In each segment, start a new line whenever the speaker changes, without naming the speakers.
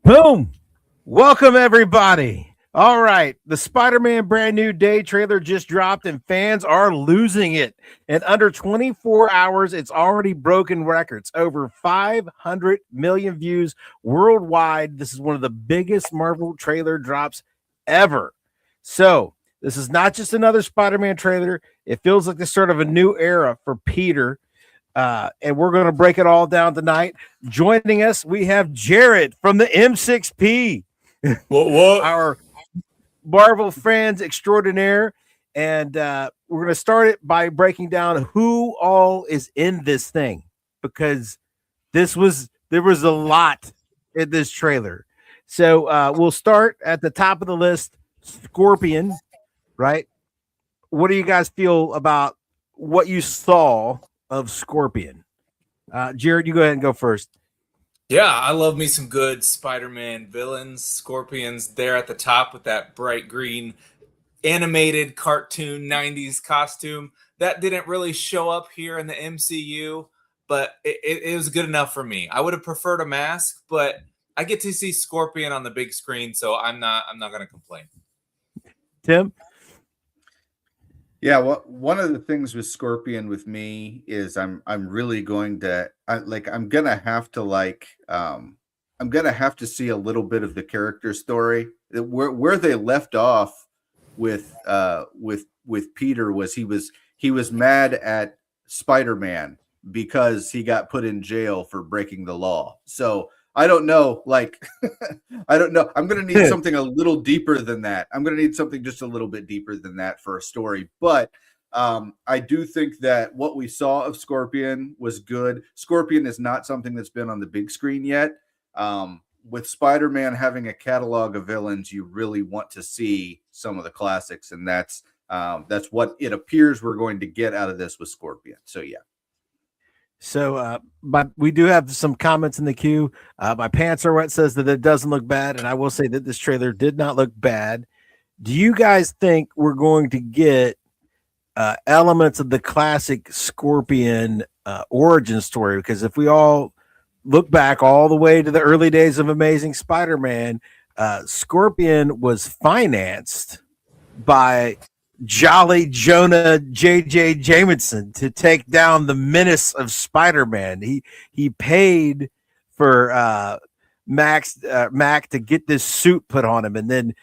Boom! Welcome, everybody. All right. The Spider-Man Brand New Day trailer just dropped, and fans are losing it. In under 24 hours, it's already broken records. Over 500 million views worldwide. This is one of the biggest Marvel trailer drops ever. So, this is not just another Spider-Man trailer. It feels like the start of a new era for Peter. And we're going to break it all down tonight. Joining us, we have Jared from the M6P.
What?
Our Marvel fans extraordinaire. And we're going to start it by breaking down who all is in this thing, because there was a lot in this trailer. So we'll start at the top of the list. Scorpion, right? What do you guys feel about what you saw of Scorpion? Jared, you go ahead and go first.
Yeah, I love me some good Spider-Man villains. Scorpion's there at the top with that bright green animated cartoon 90s costume. That didn't really show up here in the MCU, but it was good enough for me. I would have preferred a mask, but I get to see Scorpion on the big screen, so I'm not going to complain.
Tim?
Yeah, well, one of the things with Scorpion with me is I'm really going to I'm gonna have to see a little bit of the character story. Where they left off with Peter was he was mad at Spider-Man because he got put in jail for breaking the law. So I don't know, I don't know. I'm going to need something a little deeper than that. I'm going to need something just a little bit deeper than that for a story. But I do think that what we saw of Scorpion was good. Scorpion is not something that's been on the big screen yet. With Spider-Man having a catalog of villains, you really want to see some of the classics, and that's what it appears we're going to get out of this with Scorpion. So, yeah.
So, but we do have some comments in the queue. My pants are wet says that it doesn't look bad, and I will say that this trailer did not look bad. Do you guys think we're going to get elements of the classic Scorpion origin story? Because if we all look back all the way to the early days of Amazing Spider-Man, Scorpion was financed by Jolly Jonah J.J. Jameson to take down the menace of Spider-Man. He paid for Mac to get this suit put on him, and then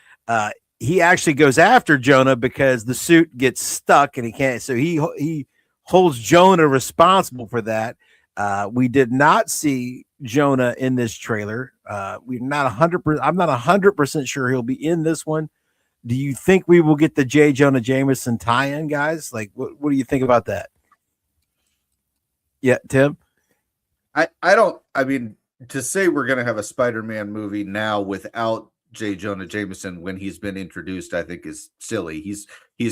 he actually goes after Jonah because the suit gets stuck and he can't. So he holds Jonah responsible for that. We did not see Jonah in this trailer. We're not 100%. I'm not 100% sure he'll be in this one. Do you think we will get the J. Jonah Jameson tie-in, guys? Like, what do you think about that? Yeah, Tim?
I mean, to say we're going to have a Spider-Man movie now without J. Jonah Jameson when he's been introduced, I think is silly. He's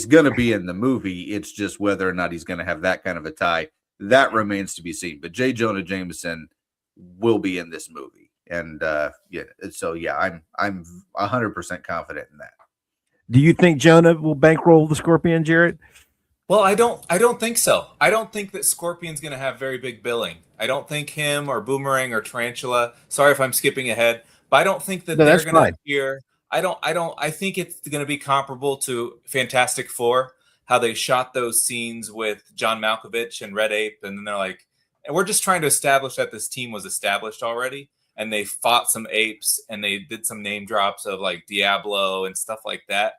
going to be in the movie. It's just whether or not he's going to have that kind of a tie. That remains to be seen. But J. Jonah Jameson will be in this movie. And, I'm 100% confident in that.
Do you think Jonah will bankroll the Scorpion, Jared?
Well, I don't think so. I don't think that Scorpion's going to have very big billing. I don't think him or Boomerang or Tarantula. Sorry if I'm skipping ahead, but I don't think that they're going to appear. I think it's going to be comparable to Fantastic Four, how they shot those scenes with John Malkovich and Red Ape, and then they're like, and we're just trying to establish that this team was established already, and they fought some apes, and they did some name drops of like Diablo and stuff like that.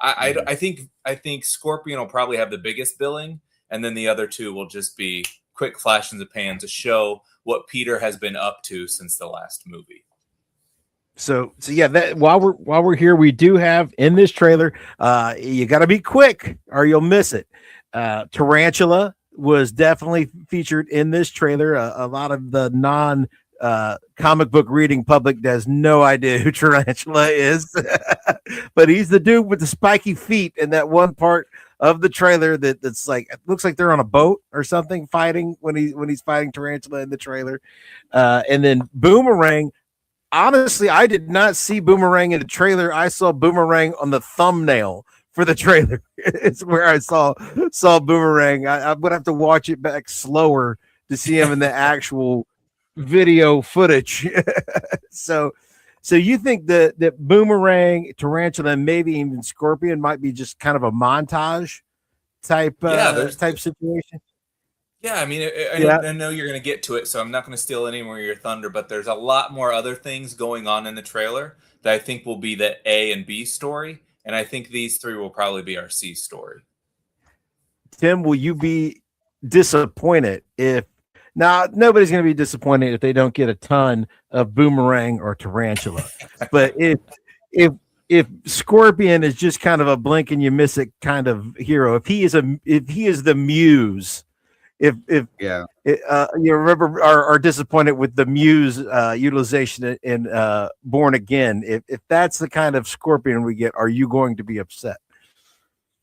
I think Scorpion will probably have the biggest billing, and then the other two will just be quick flash in the pan to show what Peter has been up to since the last movie.
So yeah, that while we're here, we do have in this trailer, you got to be quick or you'll miss it. Tarantula was definitely featured in this trailer. A lot of the non comic book reading public has no idea who Tarantula is, but he's the dude with the spiky feet in that one part of the trailer that's like, it looks like they're on a boat or something fighting when he's fighting Tarantula in the trailer. And then Boomerang. Honestly, I did not see Boomerang in the trailer. I saw Boomerang on the thumbnail for the trailer. It's where I saw Boomerang. I would have to watch it back slower to see him in the actual video footage. So So you think that Boomerang, Tarantula, and maybe even Scorpion might be just kind of a montage type type situation?
Yeah, I mean, I know you're going to get to it, so I'm not going to steal any more of your thunder, but there's a lot more other things going on in the trailer that I think will be the A and B story, and I think these three will probably be our C story.
Tim, will you be disappointed if now nobody's going to be disappointed if they don't get a ton of Boomerang or Tarantula, but if Scorpion is just kind of a blink and you miss it kind of hero, if he is the muse, if you remember are disappointed with the muse utilization in Born Again, if that's the kind of Scorpion we get, are you going to be upset?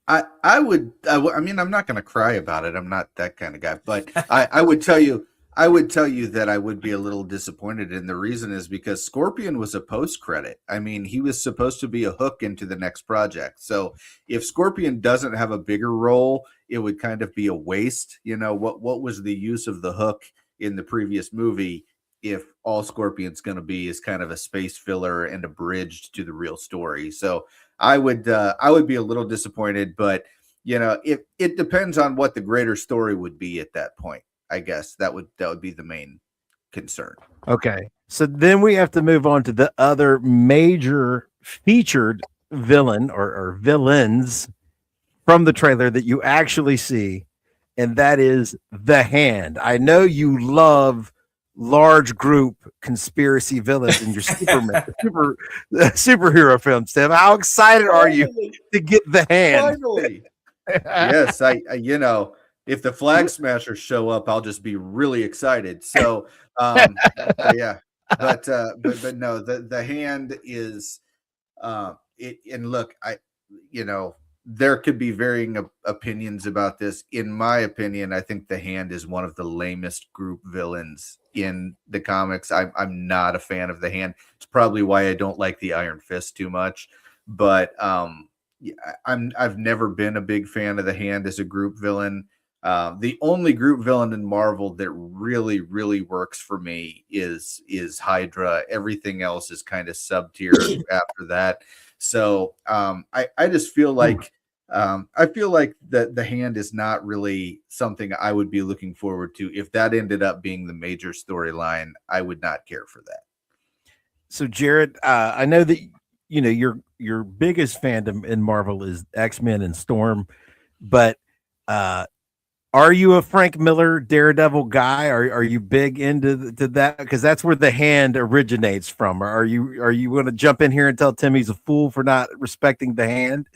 I mean, I'm not going to cry about it. I'm not that kind of guy, but I would tell you that I would be a little disappointed. And the reason is because Scorpion was a post-credit. I mean, he was supposed to be a hook into the next project. So if Scorpion doesn't have a bigger role, it would kind of be a waste. You know, what was the use of the hook in the previous movie if all Scorpion's going to be is kind of a space filler and a bridge to the real story? So I would be a little disappointed, but you know, it depends on what the greater story would be at that point. I guess that would be the main concern.
Okay, so then we have to move on to the other major featured villain or villains from the trailer that you actually see, and that is the Hand. I know you love large group conspiracy villains in your superhero films, Tim. How excited are you to get the Hand?
Finally. Yes, I you know, if the Flag Smashers show up, I'll just be really excited. So yeah, but no, the Hand is it. And look, there could be varying opinions about this. In my opinion, I think the Hand is one of the lamest group villains in the comics. I'm not a fan of the Hand. It's probably why I don't like the Iron Fist too much. But I've never been a big fan of the Hand as a group villain. The only group villain in Marvel that really, really works for me is Hydra. Everything else is kind of sub-tier after that. So I just feel like the Hand is not really something I would be looking forward to. If that ended up being the major storyline, I would not care for that.
So Jared, I know that your biggest fandom in Marvel is X-Men and Storm, but are you a Frank Miller Daredevil guy? Are you big into that? Because that's where the Hand originates from. Are you going to jump in here and tell Tim he's a fool for not respecting the Hand?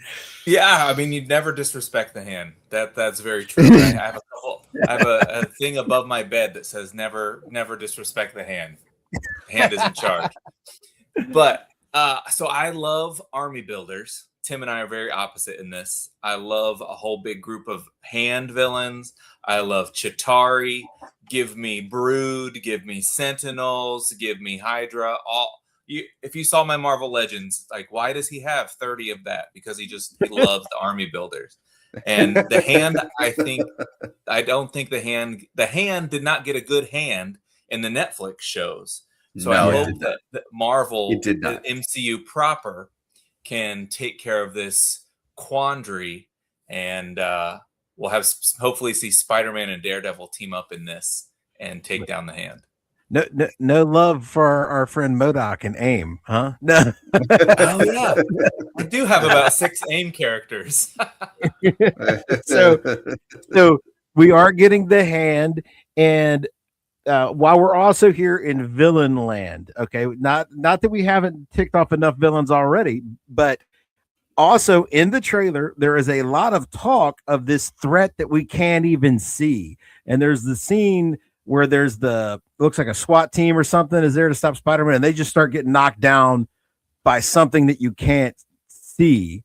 Yeah, I mean, you'd never disrespect the Hand. That's very true. I have a thing above my bed that says never disrespect the Hand. The Hand is in charge. But so I love army builders. Tim and I are very opposite in this. I love a whole big group of Hand villains. I love Chitauri. Give me Brood. Give me Sentinels. Give me Hydra. If you saw my Marvel Legends, like, why does he have 30 of that? Because he loves the army builders. And the Hand, I don't think the Hand did not get a good hand in the Netflix shows. So no, I hope that Marvel, the MCU proper, can take care of this quandary, and we'll hopefully see Spider-Man and Daredevil team up in this and take down the Hand.
No love for our friend MODOK and AIM, huh? No.
Oh yeah, I do have about 6 AIM characters.
so we are getting the Hand, and while we're also here in villain land, okay, not that we haven't ticked off enough villains already, but also in the trailer, there is a lot of talk of this threat that we can't even see. And there's the scene where there's looks like a SWAT team or something is there to stop Spider-Man, and they just start getting knocked down by something that you can't see.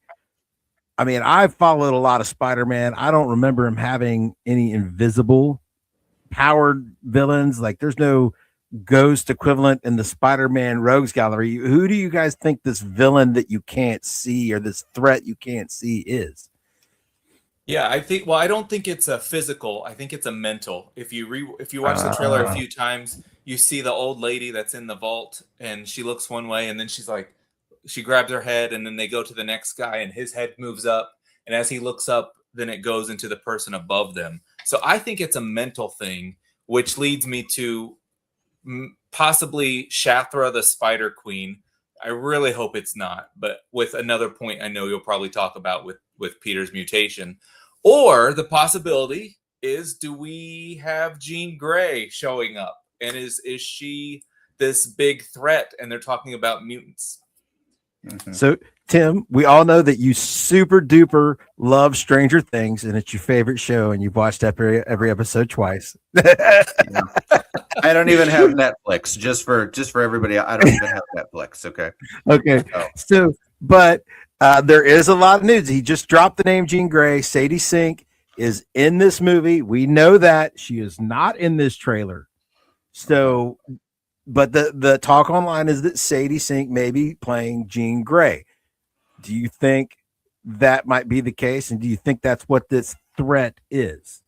I mean, I've followed a lot of Spider-Man. I don't remember him having any invisible powered villains. Like, there's no Ghost equivalent in the Spider-Man Rogues Gallery. Who do you guys think this villain that you can't see, or this threat you can't see, is?
Yeah, I don't think it's a physical. I think it's a mental. If you watch the trailer a few times, you see the old lady that's in the vault, and she looks one way, and then she's like, she grabs her head, and then they go to the next guy, and his head moves up, and as he looks up, then it goes into the person above them. So I think it's a mental thing, which leads me to possibly Shathra the Spider Queen. I really hope it's not, but with another point I know you'll probably talk about with Peter's mutation. Or the possibility is, do we have Jean Grey showing up? And is she this big threat? And they're talking about mutants.
Mm-hmm. So, Tim, we all know that you super duper love Stranger Things, and it's your favorite show, and you've watched every episode twice.
I don't even have Netflix. Just for everybody, I don't even have Netflix. Okay.
Okay. So, but there is a lot of news. He just dropped the name Jean Grey. Sadie Sink is in this movie. We know that she is not in this trailer. So, but the talk online is that Sadie Sink may be playing Jean Grey. Do you think that might be the case? And do you think that's what this threat is?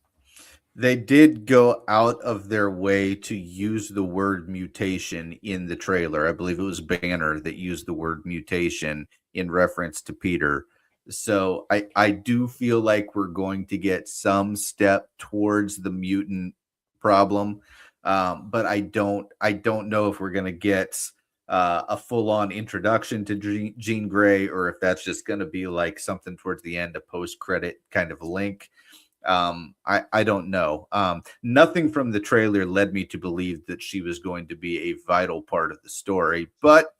They did go out of their way to use the word mutation in the trailer. I believe it was Banner that used the word mutation in reference to Peter. So I do feel like we're going to get some step towards the mutant problem. But I don't know if we're going to get a full-on introduction to Jean Grey, or if that's just going to be like something towards the end, a post-credit kind of link. I don't know. Nothing from the trailer led me to believe that she was going to be a vital part of the story, but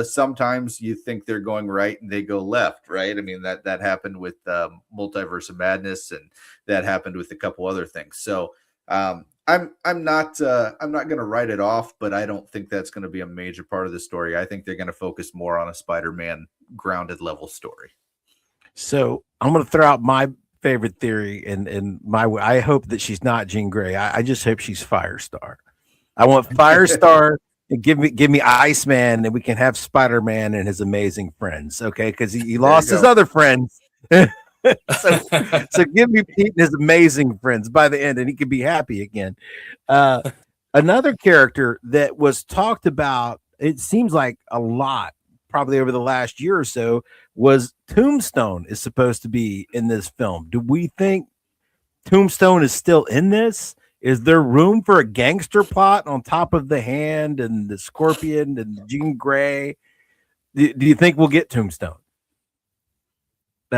sometimes you think they're going right and they go left, right? I mean, that happened with Multiverse of Madness, and that happened with a couple other things. So I'm not going to write it off, but I don't think that's going to be a major part of the story. I think they're going to focus more on a Spider-Man grounded level story.
So I'm going to throw out my favorite theory, and I hope that she's not Jean Grey. I just hope she's Firestar. I want Firestar and give me Iceman, and we can have Spider-Man and his amazing friends. Okay, because he lost his other friends. so give me Pete and his amazing friends by the end, and he could be happy again. Another character that was talked about, it seems like a lot, probably over the last year or so, was Tombstone is supposed to be in this film. Do we think Tombstone is still in this? Is there room for a gangster plot on top of the Hand and the Scorpion and Jean Grey? Do you think we'll get Tombstone?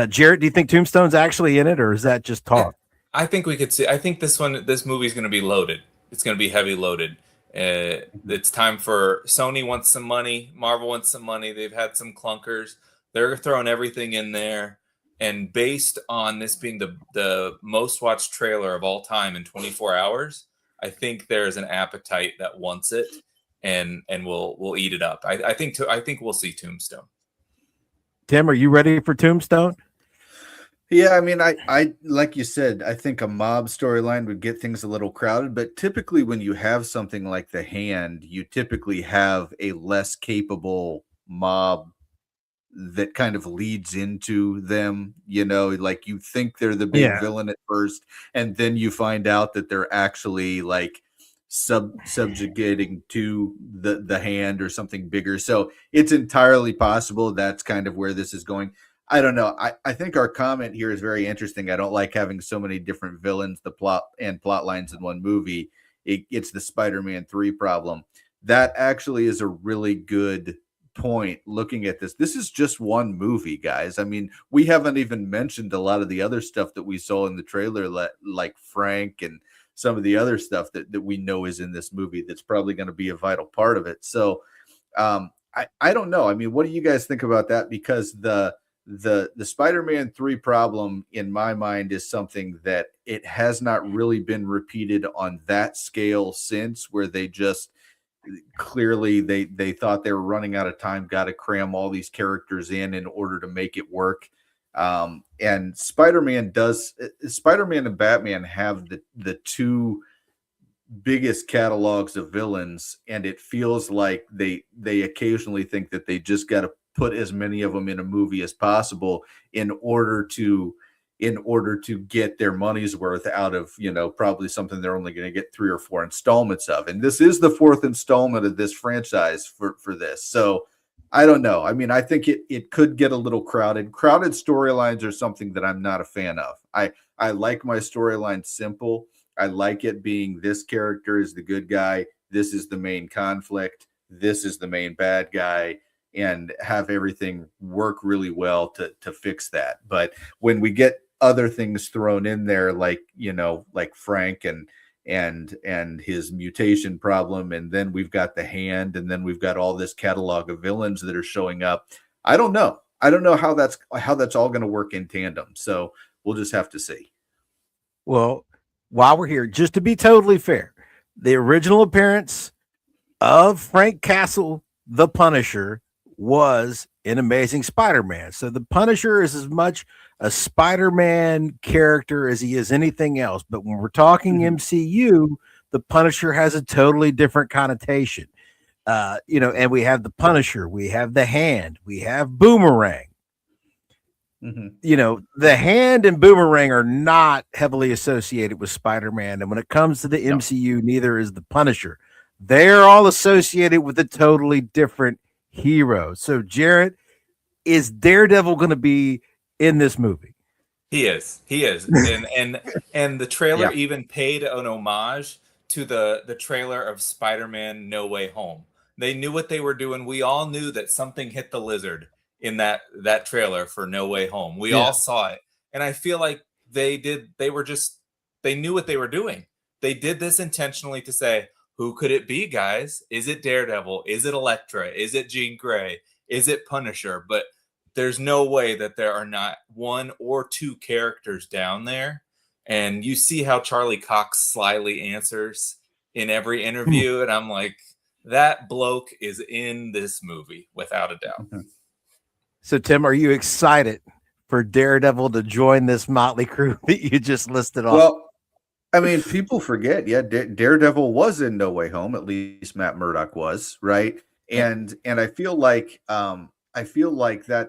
Jarrett, do you think Tombstone's actually in it, or is that just talk?
I think we could see. I think this movie is going to be loaded. It's going to be heavy loaded. It's time for Sony wants some money. Marvel wants some money. They've had some clunkers. They're throwing everything in there. And based on this being the most watched trailer of all time in 24 hours, I think there's an appetite that wants it, and we'll eat it up. I think we'll see Tombstone.
Tim, are you ready for Tombstone?
Yeah, I mean, I like you said, I think a mob storyline would get things a little crowded, but typically when you have something like The Hand, you typically have a less capable mob that kind of leads into them, like you think they're the big villain at first, and then you find out that they're actually like subjugating to the Hand or something bigger. So it's entirely possible that's kind of where this is going. I don't know. I think our comment here is very interesting. I don't like having so many different villains, the plot lines in one movie. It's the Spider-Man 3 problem. That actually is a really good point looking at this. This is just one movie, guys. I mean, we haven't even mentioned a lot of the other stuff that we saw in the trailer, like Frank and some of the other stuff that we know is in this movie that's probably going to be a vital part of it. So I don't know. I mean, what do you guys think about that? Because the Spider-Man 3 problem in my mind is something that it has not really been repeated on that scale since, where they just clearly they thought they were running out of time, got to cram all these characters in order to make it work. And Spider-Man and Batman have the two biggest catalogs of villains, and it feels like they occasionally think that they just got to put as many of them in a movie as possible in order to in order to get their money's worth out of, probably something they're only going to get 3 or 4 installments of. And this is the 4th installment of this franchise for this. So I don't know. I mean, I think it could get a little crowded. Crowded storylines are something that I'm not a fan of. I like my storyline simple. I like it being this character is the good guy. This is the main conflict. This is the main bad guy, and have everything work really well to fix that. But when we get other things thrown in there, like Frank and his mutation problem, and then we've got the hand, and then we've got all this catalog of villains that are showing up. I don't know how that's all going to work in tandem. So we'll just have to see.
Well, while we're here, just to be totally fair, the original appearance of Frank Castle, the Punisher, was in Amazing Spider-Man. So the Punisher is as much a Spider-Man character as he is anything else. But when we're talking MCU, the Punisher has a totally different connotation. And we have the Punisher, we have the Hand, we have Boomerang. The Hand and Boomerang are not heavily associated with Spider-Man. And when it comes to the MCU, neither is the Punisher. They're all associated with a totally different hero. So, Jarrett, is Daredevil going to be in this movie?
He is. And the trailer even paid an homage to the trailer of Spider-Man No Way Home. They knew what they were doing. We all knew that something hit the lizard in that trailer for No Way Home. We all saw it. And I feel like they knew what they were doing. They did this intentionally to say, who could it be, guys? Is it Daredevil? Is it Elektra? Is it Jean Grey? Is it Punisher? But there's no way that there are not 1 or 2 characters down there. And you see how Charlie Cox slyly answers in every interview. And I'm like, that bloke is in this movie without a doubt.
So, Tim, are you excited for Daredevil to join this motley crew that you just listed off?
Well, I mean, people forget, Daredevil was in No Way Home. At least Matt Murdock was, right? And I feel like that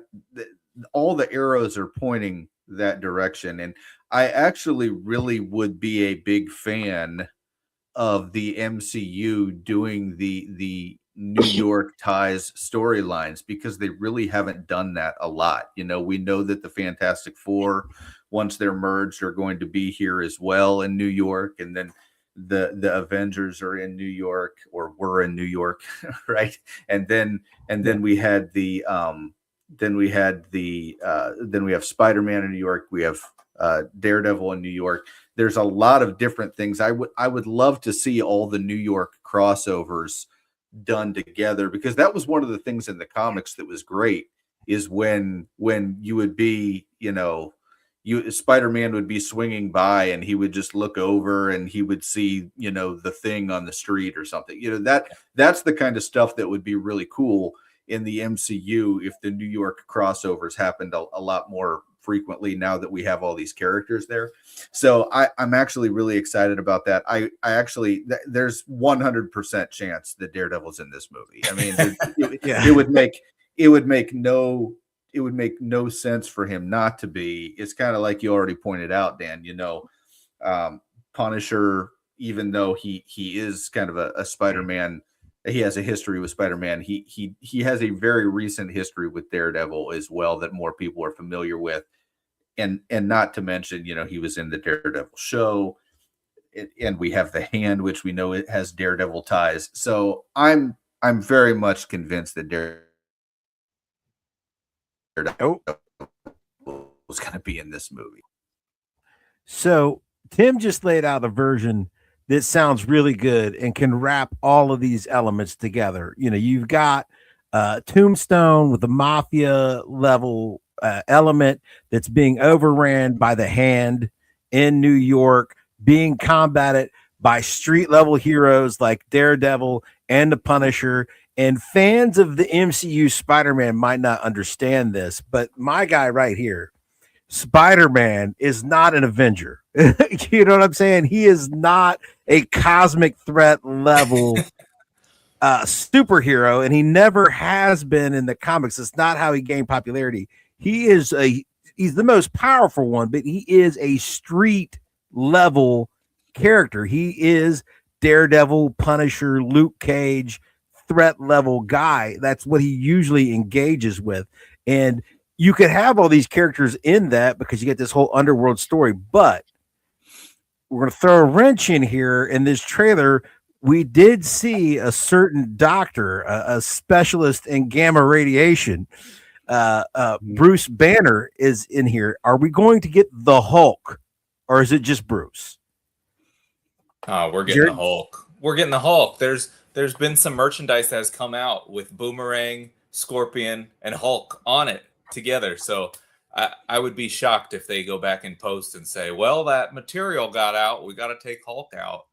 all the arrows are pointing that direction. And I actually really would be a big fan of the MCU doing the New York ties storylines, because they really haven't done that a lot. We know that the Fantastic Four, once they're merged, are going to be here as well in New York, and then the Avengers are in New York, or were in New York, right? And then we had then we have Spider-Man in New York. We have Daredevil in New York. There's a lot of different things. I would love to see all the New York crossovers done together, because that was one of the things in the comics that was great, is when you would be, Spider-Man would be swinging by and he would just look over and he would see, the Thing on the street or something. That's the kind of stuff that would be really cool in the MCU if the New York crossovers happened a lot more frequently now that we have all these characters there. So I'm actually really excited about that. I actually, there's 100% chance that Daredevil's in this movie. I mean, it would make no sense for him not to be. It's kind of like you already pointed out, Dan, Punisher, even though he is kind of a Spider-Man, he has a history with Spider-Man. He has a very recent history with Daredevil as well that more people are familiar with, and not to mention, he was in the Daredevil show, and we have the Hand, which we know it has Daredevil ties. So I'm very much convinced that Daredevil was going to be in this movie.
So Tim just laid out a version that sounds really good and can wrap all of these elements together. You've got Tombstone with the mafia level element that's being overran by the Hand in New York, being combated by street level heroes like Daredevil and the Punisher. And fans of the MCU Spider-Man might not understand this, but my guy right here, Spider-Man, is not an Avenger. You know what I'm saying? He is not a cosmic threat level superhero, and he never has been in the comics. It's not how he gained popularity. He is he's the most powerful one, but he is a street level character. He is Daredevil, Punisher, Luke Cage, threat level guy. That's what he usually engages with. And you could have all these characters in that because you get this whole underworld story, but we're going to throw a wrench in here. In this trailer, we did see a certain doctor, a specialist in gamma radiation. Bruce Banner is in here. Are we going to get the Hulk, or is it just Bruce?
We're getting the Hulk. We're getting the Hulk. There's been some merchandise that has come out with Boomerang, Scorpion, and Hulk on it together. So I would be shocked if they go back in post and say, well, that material got out. We got to take Hulk out.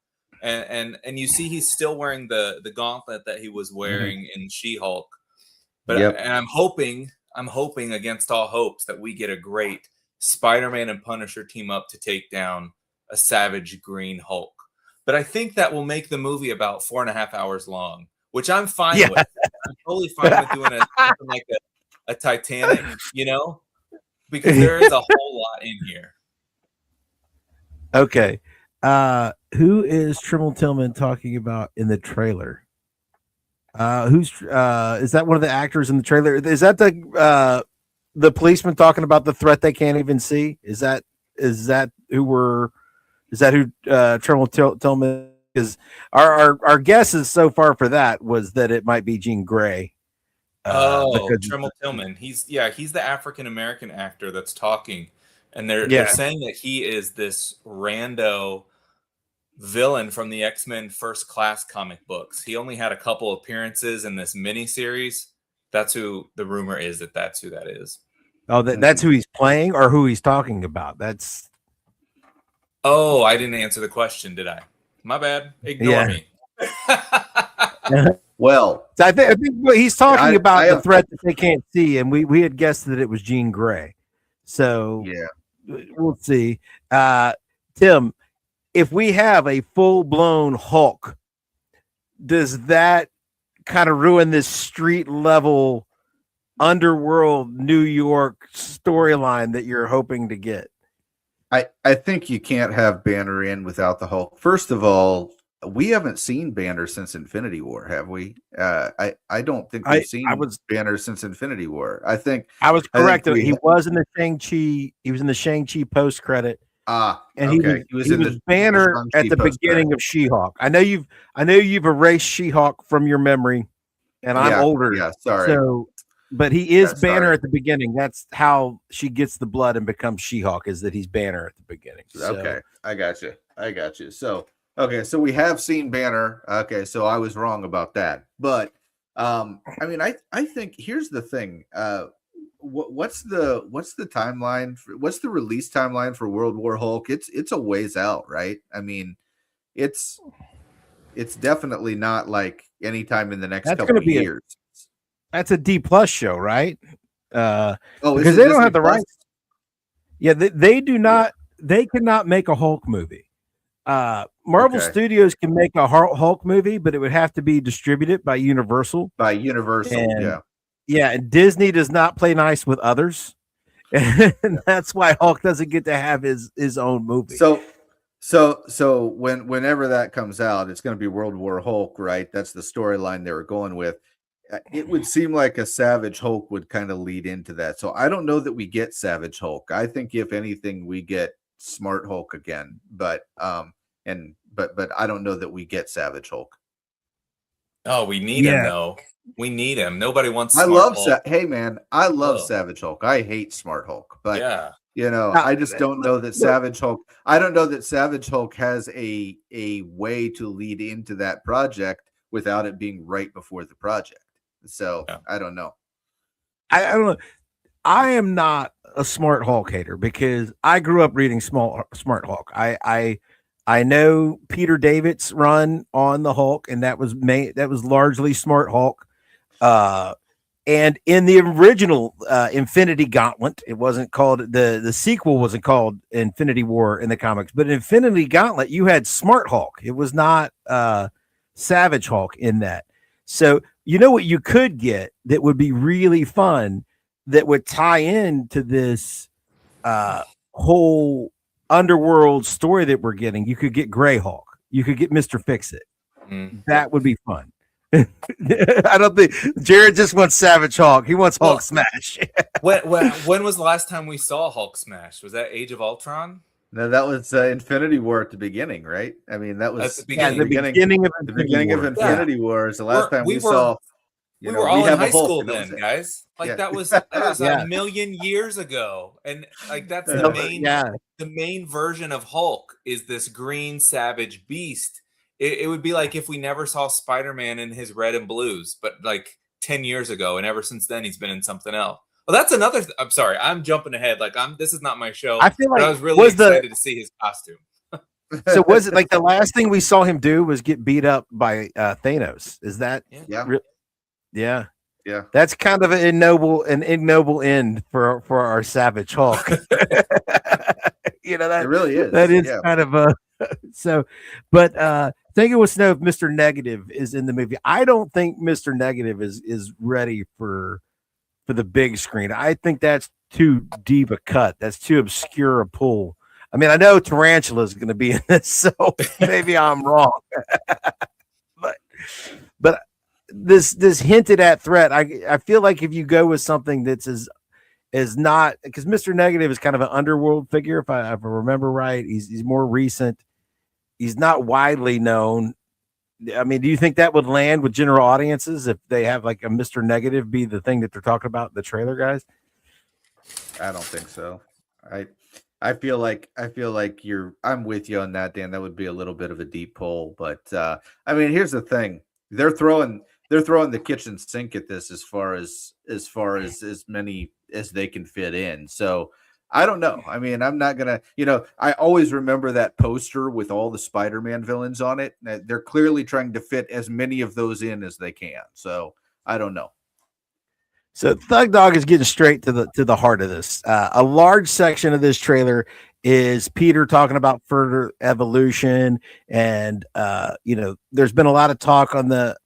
And you see he's still wearing the gauntlet that he was wearing in She-Hulk. But and I'm hoping against all hopes that we get a great Spider-Man and Punisher team up to take down a savage green Hulk. But I think that will make the movie about 4.5 hours long, which I'm fine with. I'm totally fine with doing something like a Titanic, because there is a whole lot in here.
Okay. Who is Trimble Tillman talking about in the trailer? Is that one of the actors in the trailer? Is that the policeman talking about the threat they can't even see? Is that who Trimble Tillman is? Our guesses so far for that was that it might be Jean Grey.
Trimble Tillman. He's the African American actor that's talking, and they're saying that he is this rando villain from the X-Men First Class comic books. He only had a couple appearances in this miniseries. That's who the rumor is. That's who that is.
Oh, that's who he's playing or who he's talking about. That's.
Oh, I didn't answer the question, did I? My bad. Ignore me.
Well,
so I think what he's talking about the threat that they can't see, and we had guessed that it was Jean Grey. So we'll see. Tim, if we have a full-blown Hulk, does that kind of ruin this street level underworld New York storyline that you're hoping to get?
I think you can't have Banner in without the Hulk. First of all, we haven't seen Banner since Infinity War, have we? I don't think we've seen Banner since Infinity War. I think
I was correct. He was in the Shang-Chi. He was in the Shang-Chi post credit. And he was in the Banner at the beginning of She-Hulk. I know you've erased She-Hulk from your memory, and I'm older.
Yeah, sorry.
So, but he is Banner at the beginning. That's how she gets the blood and becomes She-Hulk. Is that he's Banner at the beginning? So.
Okay, I got you. So so we have seen Banner. Okay, so I was wrong about that. But I think here's the thing. What's the timeline? What's the release timeline for World War Hulk? It's a ways out, right? I mean, it's definitely not like anytime in the next couple of years.
That's a D+ show, right? Because
they don't have the rights.
Yeah, they do not. They cannot make a Hulk movie. Marvel Studios can make a Hulk movie, but it would have to be distributed by Universal. Yeah, and Disney does not play nice with others, and that's why Hulk doesn't get to have his own movie.
So whenever that comes out, it's going to be World War Hulk, right? That's the storyline they were going with. It would seem like a Savage Hulk would kind of lead into that. So I don't know that we get Savage Hulk. I think if anything, we get Smart Hulk again, but I don't know that we get Savage Hulk.
Oh, we need him though. We need him. Nobody wants.
I love Savage Hulk. I hate Smart Hulk, but I just don't know that Savage Hulk. I don't know that Savage Hulk has a way to lead into that project without it being right before the project. So I don't know.
I don't know. I am not a Smart Hulk hater because I grew up reading Smart Hulk. I know Peter David's run on the Hulk, and that was largely Smart Hulk. And in the original Infinity Gauntlet, it wasn't called the sequel wasn't called Infinity War in the comics, but in Infinity Gauntlet, you had Smart Hulk. It was not Savage Hulk in that. So you know what you could get that would be really fun that would tie in to this whole underworld story that we're getting, you could get Grey Hulk, you could get Mr. Fix-It. That would be fun. I don't think Jared just wants Savage Hulk. He wants Hulk smash.
when was the last time we saw Hulk smash? Was that Age of Ultron?
No, that was Infinity War at the beginning, right? I mean, that was
the beginning
of Infinity War is the last time we saw.
We were all in high school then, guys. Like that was a million years ago, and like that's the main version of Hulk is this green savage beast. It would be like if we never saw Spider-Man in his red and blues, but like 10 years ago, and ever since then he's been in something else. Well, that's another. I'm sorry, I'm jumping ahead. Like this is not my show.
I feel like
I was really excited to see his costume.
So was it like the last thing we saw him do was get beat up by Thanos? Is that yeah. That's kind of an ignoble end for our Savage Hulk. That
it really is.
That is kind of a so. But thinking with Snow, if Mr. Negative is in the movie, I don't think Mr. Negative is ready for the big screen. I think that's too deep a cut. That's too obscure a pull. I mean, I know Tarantula is going to be in this, so maybe I'm wrong. but this hinted at threat, I feel like if you go with something that's is not, because Mr. Negative is kind of an underworld figure, if I remember right. He's more recent. He's not widely known. I mean, do you think that would land with general audiences if they have like a Mr. Negative be the thing that they're talking about in the trailer, guys?
I don't think so. I feel like I'm with you on that, Dan. That would be a little bit of a deep pull, but I mean, here's the thing: they're throwing the kitchen sink at this as far as many as they can fit in. So I don't know. I mean, I'm not gonna. I always remember that poster with all the Spider-Man villains on it. They're clearly trying to fit as many of those in as they can. So I don't know.
So Thug Dog is getting straight to the heart of this. A large section of this trailer is Peter talking about further evolution, and there's been a lot of talk on the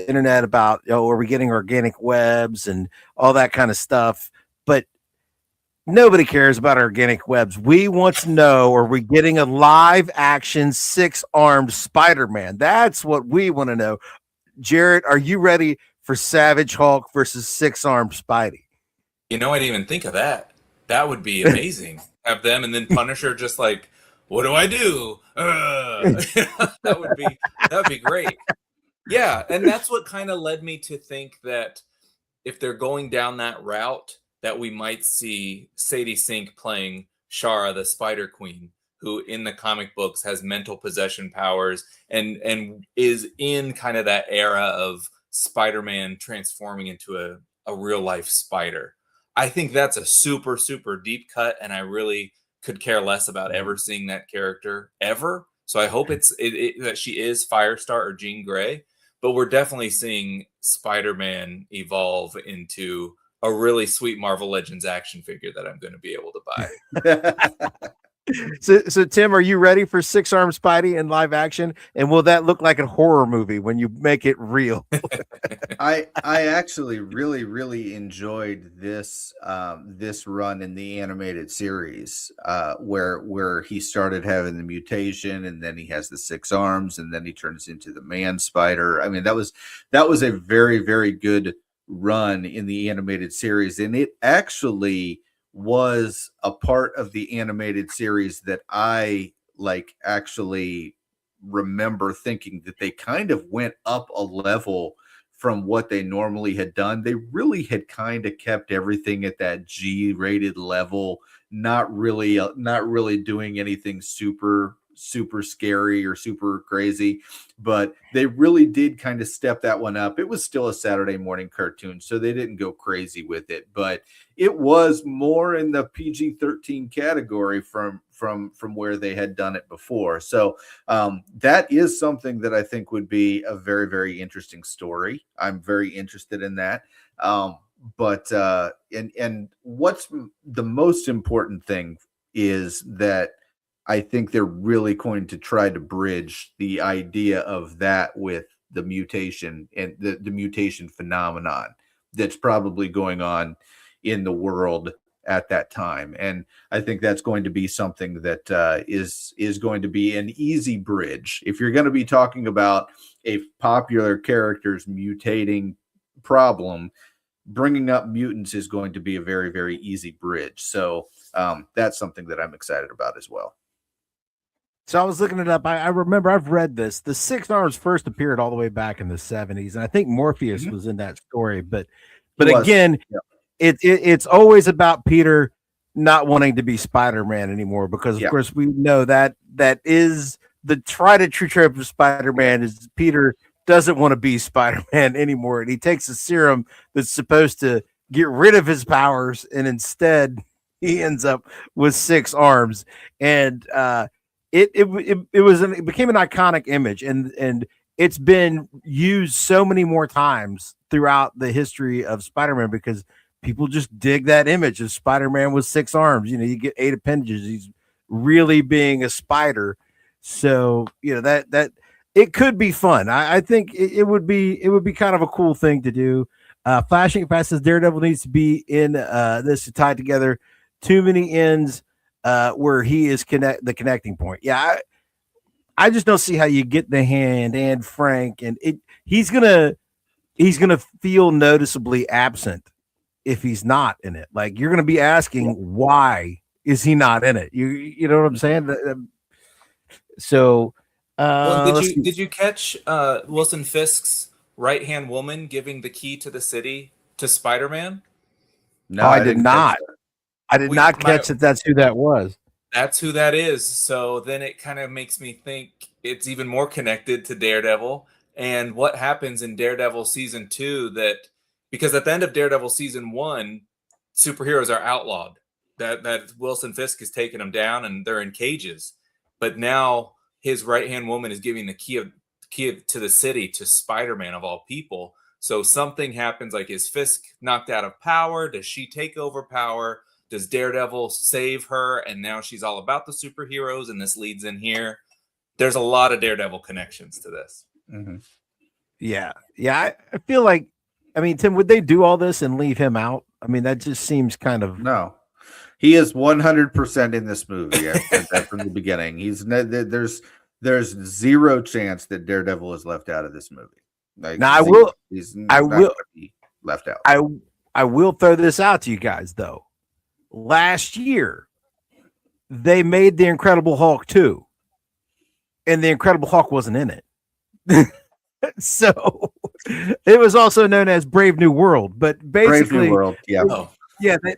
internet about are we getting organic webs and all that kind of stuff, but nobody cares about organic webs. We want to know: are we getting a live action 6-armed Spider-Man? That's what we want to know. Jared, are you ready for Savage Hulk versus 6-armed Spidey?
I didn't even think of that. That would be amazing. Have them and then Punisher just like, what do I do? That would be great. Yeah, and that's what kind of led me to think that if they're going down that route, that we might see Sadie Sink playing Shara, the Spider Queen, who in the comic books has mental possession powers and is in kind of that era of Spider-Man transforming into a real life spider. I think that's a super, super deep cut, and I really could care less about ever seeing that character ever. So I hope that she is Firestar or Jean Grey, but we're definitely seeing Spider-Man evolve into a really sweet Marvel Legends action figure that I'm going to be able to buy.
So Tim, are you ready for 6-armed Spidey in live action? And will that look like a horror movie when you make it real?
I actually really, really enjoyed this run in the animated series where he started having the mutation, and then he has the 6 arms, and then he turns into the man spider. I mean, that was a very, very good run in the animated series, and it actually was a part of the animated series that I actually remember thinking that they kind of went up a level from what they normally had done. They really had kind of kept everything at that G-rated level, not really doing anything super scary or super crazy, but they really did kind of step that one up. It was still a Saturday morning cartoon, so they didn't go crazy with it, but it was more in the PG-13 category from where they had done it before. So that is something that I think would be a very, very interesting story. I'm very interested in that. But what's the most important thing is that I think they're really going to try to bridge the idea of that with the mutation and the mutation phenomenon that's probably going on in the world at that time. And I think that's going to be something that is going to be an easy bridge. If you're going to be talking about a popular character's mutating problem, bringing up mutants is going to be a very, very easy bridge. So that's something that I'm excited about as well.
So I was looking it up. I remember I've read this. The Six Arms first appeared all the way back in the 70s, and I think Morpheus was in that story. But again, it's always about Peter not wanting to be Spider-Man anymore, because of course we know that is the tried and true trope of Spider-Man is Peter doesn't want to be Spider-Man anymore, and he takes a serum that's supposed to get rid of his powers, and instead he ends up with 6 arms. And it became an iconic image, and it's been used so many more times throughout the history of Spider-Man because people just dig that image of Spider-Man with 6 arms. You know, you get 8 appendages. He's really being a spider. So, you know, that it could be fun. I think it would be kind of a cool thing to do. Flashing Fast says Daredevil needs to be in this to tie together too many ends where he is the connecting point. Yeah, I just don't see how you get the Hand and Frank, and he's gonna feel noticeably absent if he's not in it. Like, you're gonna be asking, why is he not in it? You know what I'm saying? So,
did you catch Wilson Fisk's right-hand woman giving the key to the city to Spider-Man?
No,
I did not. I did not catch that. That's who that was.
That's who that is. So then it kind of makes me think it's even more connected to Daredevil and what happens in Daredevil season 2. Because at the end of Daredevil season 1, superheroes are outlawed. That Wilson Fisk has taken them down and they're in cages. But now his right-hand woman is giving the key to the city to Spider-Man of all people. So something happens, like, is Fisk knocked out of power? Does she take over power? Does Daredevil save her? And now she's all about the superheroes, and this leads in here. There's a lot of Daredevil connections to this.
Mm-hmm.
Yeah. I feel like, I mean, Tim, would they do all this and leave him out? I mean, that just seems kind of...
No. He is 100% in this movie. I said that from the beginning. There's zero chance that Daredevil is left out of this movie. Like,
now,
he's not going to be left out.
I will throw this out to you guys, though. Last year, they made the Incredible Hulk 2, and the Incredible Hulk wasn't in it. So it was also known as Brave New World. But basically,
Brave New World,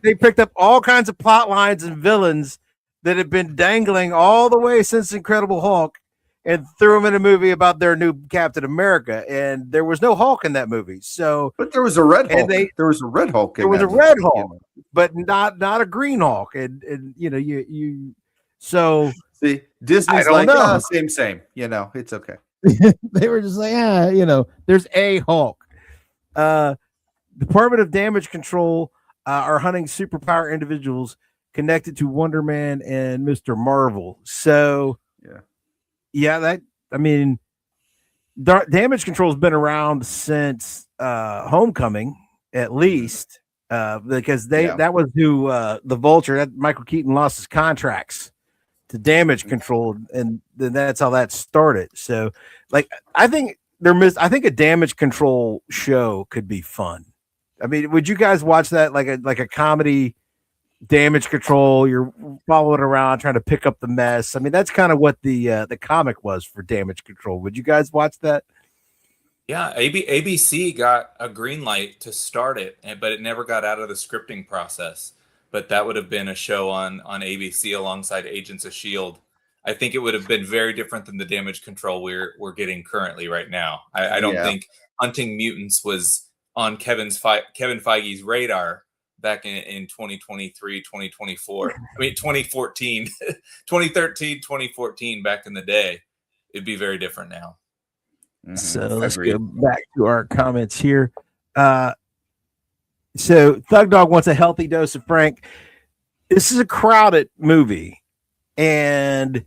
they picked up all kinds of plot lines and villains that had been dangling all the way since Incredible Hulk, and threw them in a movie about their new Captain America, and there was no Hulk in that movie. So,
but there was a Red Hulk. There was a Red Hulk.
There was a Red Hulk, but not a Green Hulk. And you know, you so
see, Disney's like, same. You know, it's okay.
They were just like, you know, there's a Hulk. Department of Damage Control are hunting superpower individuals connected to Wonder Man and Mr. Marvel. So that, I mean, Damage Control has been around since Homecoming, at least, because that was who the Vulture, that Michael Keaton lost his contracts to Damage Control, and then that's how that started. So, like, I think a Damage Control show could be fun. I mean, would you guys watch that, like a comedy? Damage Control, you're following around trying to pick up the mess. I mean, that's kind of what the comic was for Damage Control. Would you guys watch that?
Yeah, ABC got a green light to start it, but it never got out of the scripting process. But that would have been a show on ABC alongside Agents of S.H.I.E.L.D. I think it would have been very different than the Damage Control we're getting currently right now. I don't think hunting mutants was on Kevin Feige's radar back in 2023, 2024. I mean, 2014, 2013, 2014, back in the day. It'd be very different now.
Mm-hmm. So let's go back to our comments here. So Thug Dog wants a healthy dose of Frank. This is a crowded movie. And,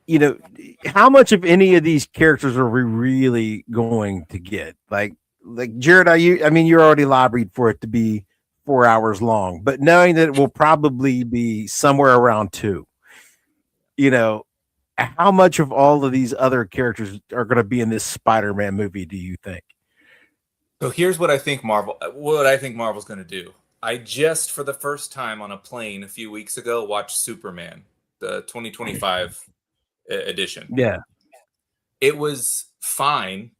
you know, how much of any of these characters are we really going to get? Like Jared, you already lobbied for it to be 4 hours long, but knowing that it will probably be somewhere around 2, how much of all of these other characters are going to be in this Spider-Man movie, do you think?
So here's what I think Marvel's going to do. I just, for the first time on a plane a few weeks ago, watched Superman, the 2025 edition.
Yeah.
It was fine,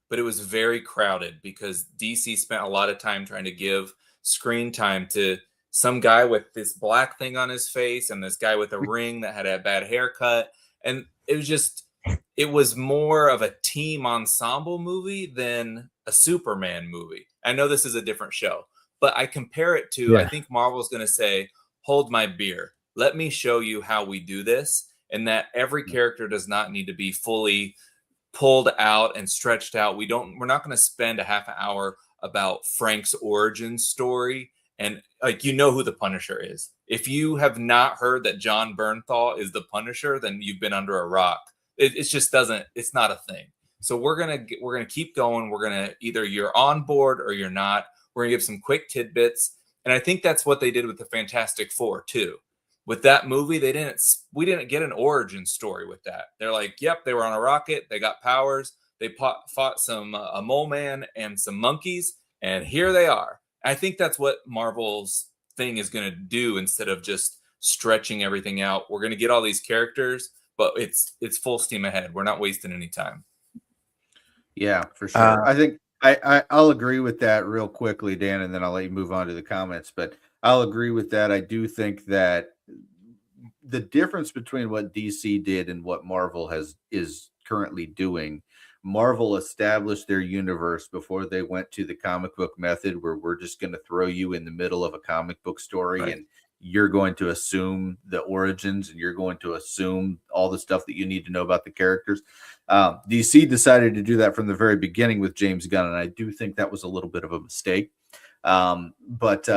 but it was very crowded because DC spent a lot of time trying to give screen time to some guy with this black thing on his face and this guy with a ring that had a bad haircut. And it was more of a team ensemble movie than a Superman movie. I know this is a different show, but I compare it to, I think Marvel's going to say, hold my beer. Let me show you how we do this. And that every character does not need to be fully pulled out and stretched out. We're not going to spend a half an hour about Frank's origin story. And who the Punisher is. If you have not heard that John Bernthal is the Punisher, then you've been under a rock. It's not a thing. So we're going to keep going. We're going to either you're on board or you're not. We're going to give some quick tidbits. And I think that's what they did with the Fantastic Four too. With that movie, we didn't get an origin story with that. They're like, yep, they were on a rocket. They got powers. They fought some a mole man and some monkeys. And here they are. I think that's what Marvel's thing is going to do instead of just stretching everything out. We're going to get all these characters, but it's full steam ahead. We're not wasting any time.
Yeah, for sure. I think I'll agree with that real quickly, Dan, and then I'll let you move on to the comments. But I'll agree with that. I do think that the difference between what DC did and what Marvel is currently doing, Marvel established their universe before they went to the comic book method, where we're just going to throw you in the middle of a comic book story, right, and you're going to assume the origins and you're going to assume all the stuff that you need to know about the characters. DC decided to do that from the very beginning with James Gunn, and I do think that was a little bit of a mistake. But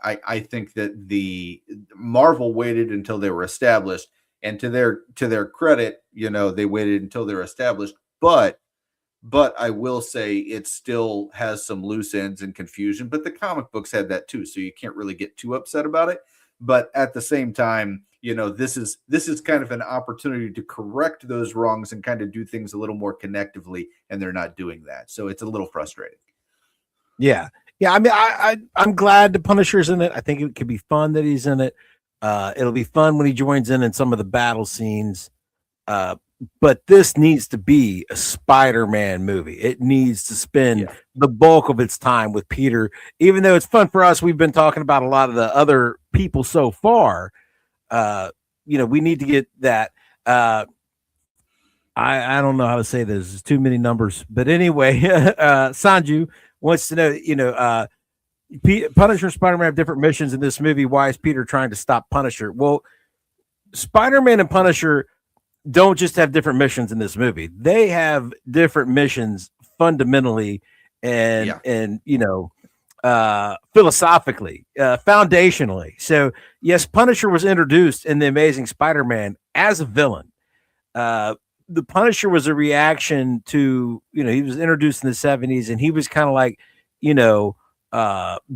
I think that the Marvel waited until they were established, and to their credit, they waited until they're established. But I will say it still has some loose ends and confusion. But the comic books had that too, so you can't really get too upset about it. But at the same time, this is kind of an opportunity to correct those wrongs and kind of do things a little more connectively, and they're not doing that. So it's a little frustrating.
Yeah. I mean, I'm glad the Punisher's in it. I think it could be fun that he's in it. It'll be fun when he joins in some of the battle scenes. But this needs to be a Spider-Man movie. It needs to spend the bulk of its time with Peter. Even though it's fun for us, we've been talking about a lot of the other people so far. We need to get that. I don't know how to say this. There's too many numbers. But anyway, Sanju wants to know, Punisher and Spider-Man have different missions in this movie. Why is Peter trying to stop Punisher? Well, Spider-Man and Punisher don't just have different missions in this movie. They have different missions fundamentally and philosophically, foundationally. So yes, Punisher was introduced in The Amazing Spider-Man as a villain. The Punisher was a reaction to, he was introduced in the 70s, and he was kind of like,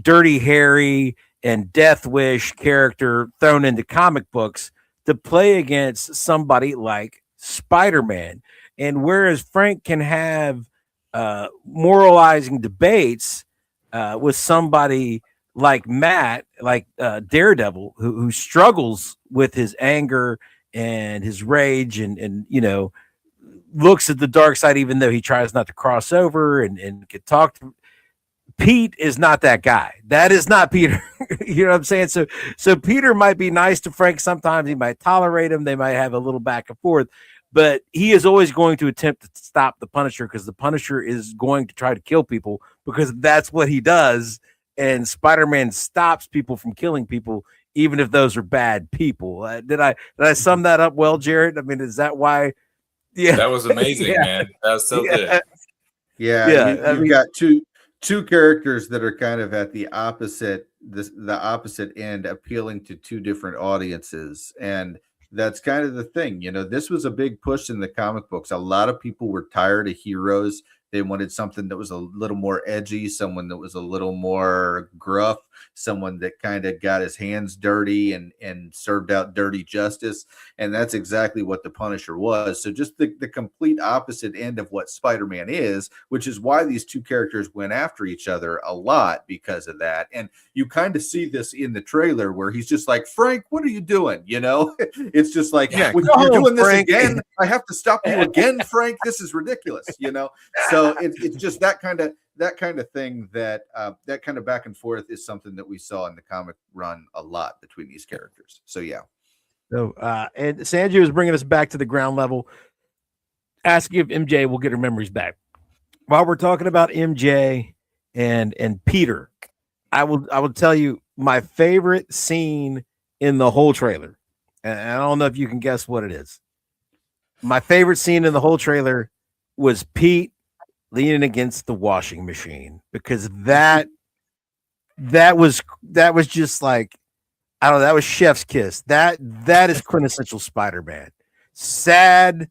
Dirty Harry and Death Wish character thrown into comic books to play against somebody like Spider-Man. And whereas Frank can have moralizing debates with somebody like Matt, like Daredevil, who struggles with his anger and his rage and looks at the dark side, even though he tries not to cross over and can talk to Pete is not that guy. That is not Peter. You know what I'm saying? So Peter might be nice to Frank sometimes. He might tolerate him. They might have a little back and forth, but he is always going to attempt to stop the Punisher, because the Punisher is going to try to kill people, because that's what he does. And Spider-Man stops people from killing people, even if those are bad people. Did I sum that up well, Jared? I mean, is that why? Yeah,
that was amazing, man. That was so good.
Yeah. You've got two characters that are kind of at the opposite end, appealing to two different audiences. And that's kind of the thing. This was a big push in the comic books. A lot of people were tired of heroes. They wanted something that was a little more edgy, someone that was a little more gruff, someone that kind of got his hands dirty and served out dirty justice. And that's exactly what the Punisher was. So just the complete opposite end of what Spider-Man is, which is why these two characters went after each other a lot because of that. And you kind of see this in the trailer where he's just like, Frank, what are you doing? You know, it's just like,
Yeah,
well, you're doing this again. I have to stop you again, Frank. This is ridiculous, you know? So it's just that kind of thing that kind of back and forth is something that we saw in the comic run a lot between these characters. So yeah.
So and Sanju is bringing us back to the ground level, asking if MJ will get her memories back. While we're talking about MJ and Peter, I will tell you my favorite scene in the whole trailer, and I don't know if you can guess what it is. My favorite scene in the whole trailer was Pete leaning against the washing machine, because that was just like, I don't know, that was chef's kiss. That is quintessential Spider-Man. Sad,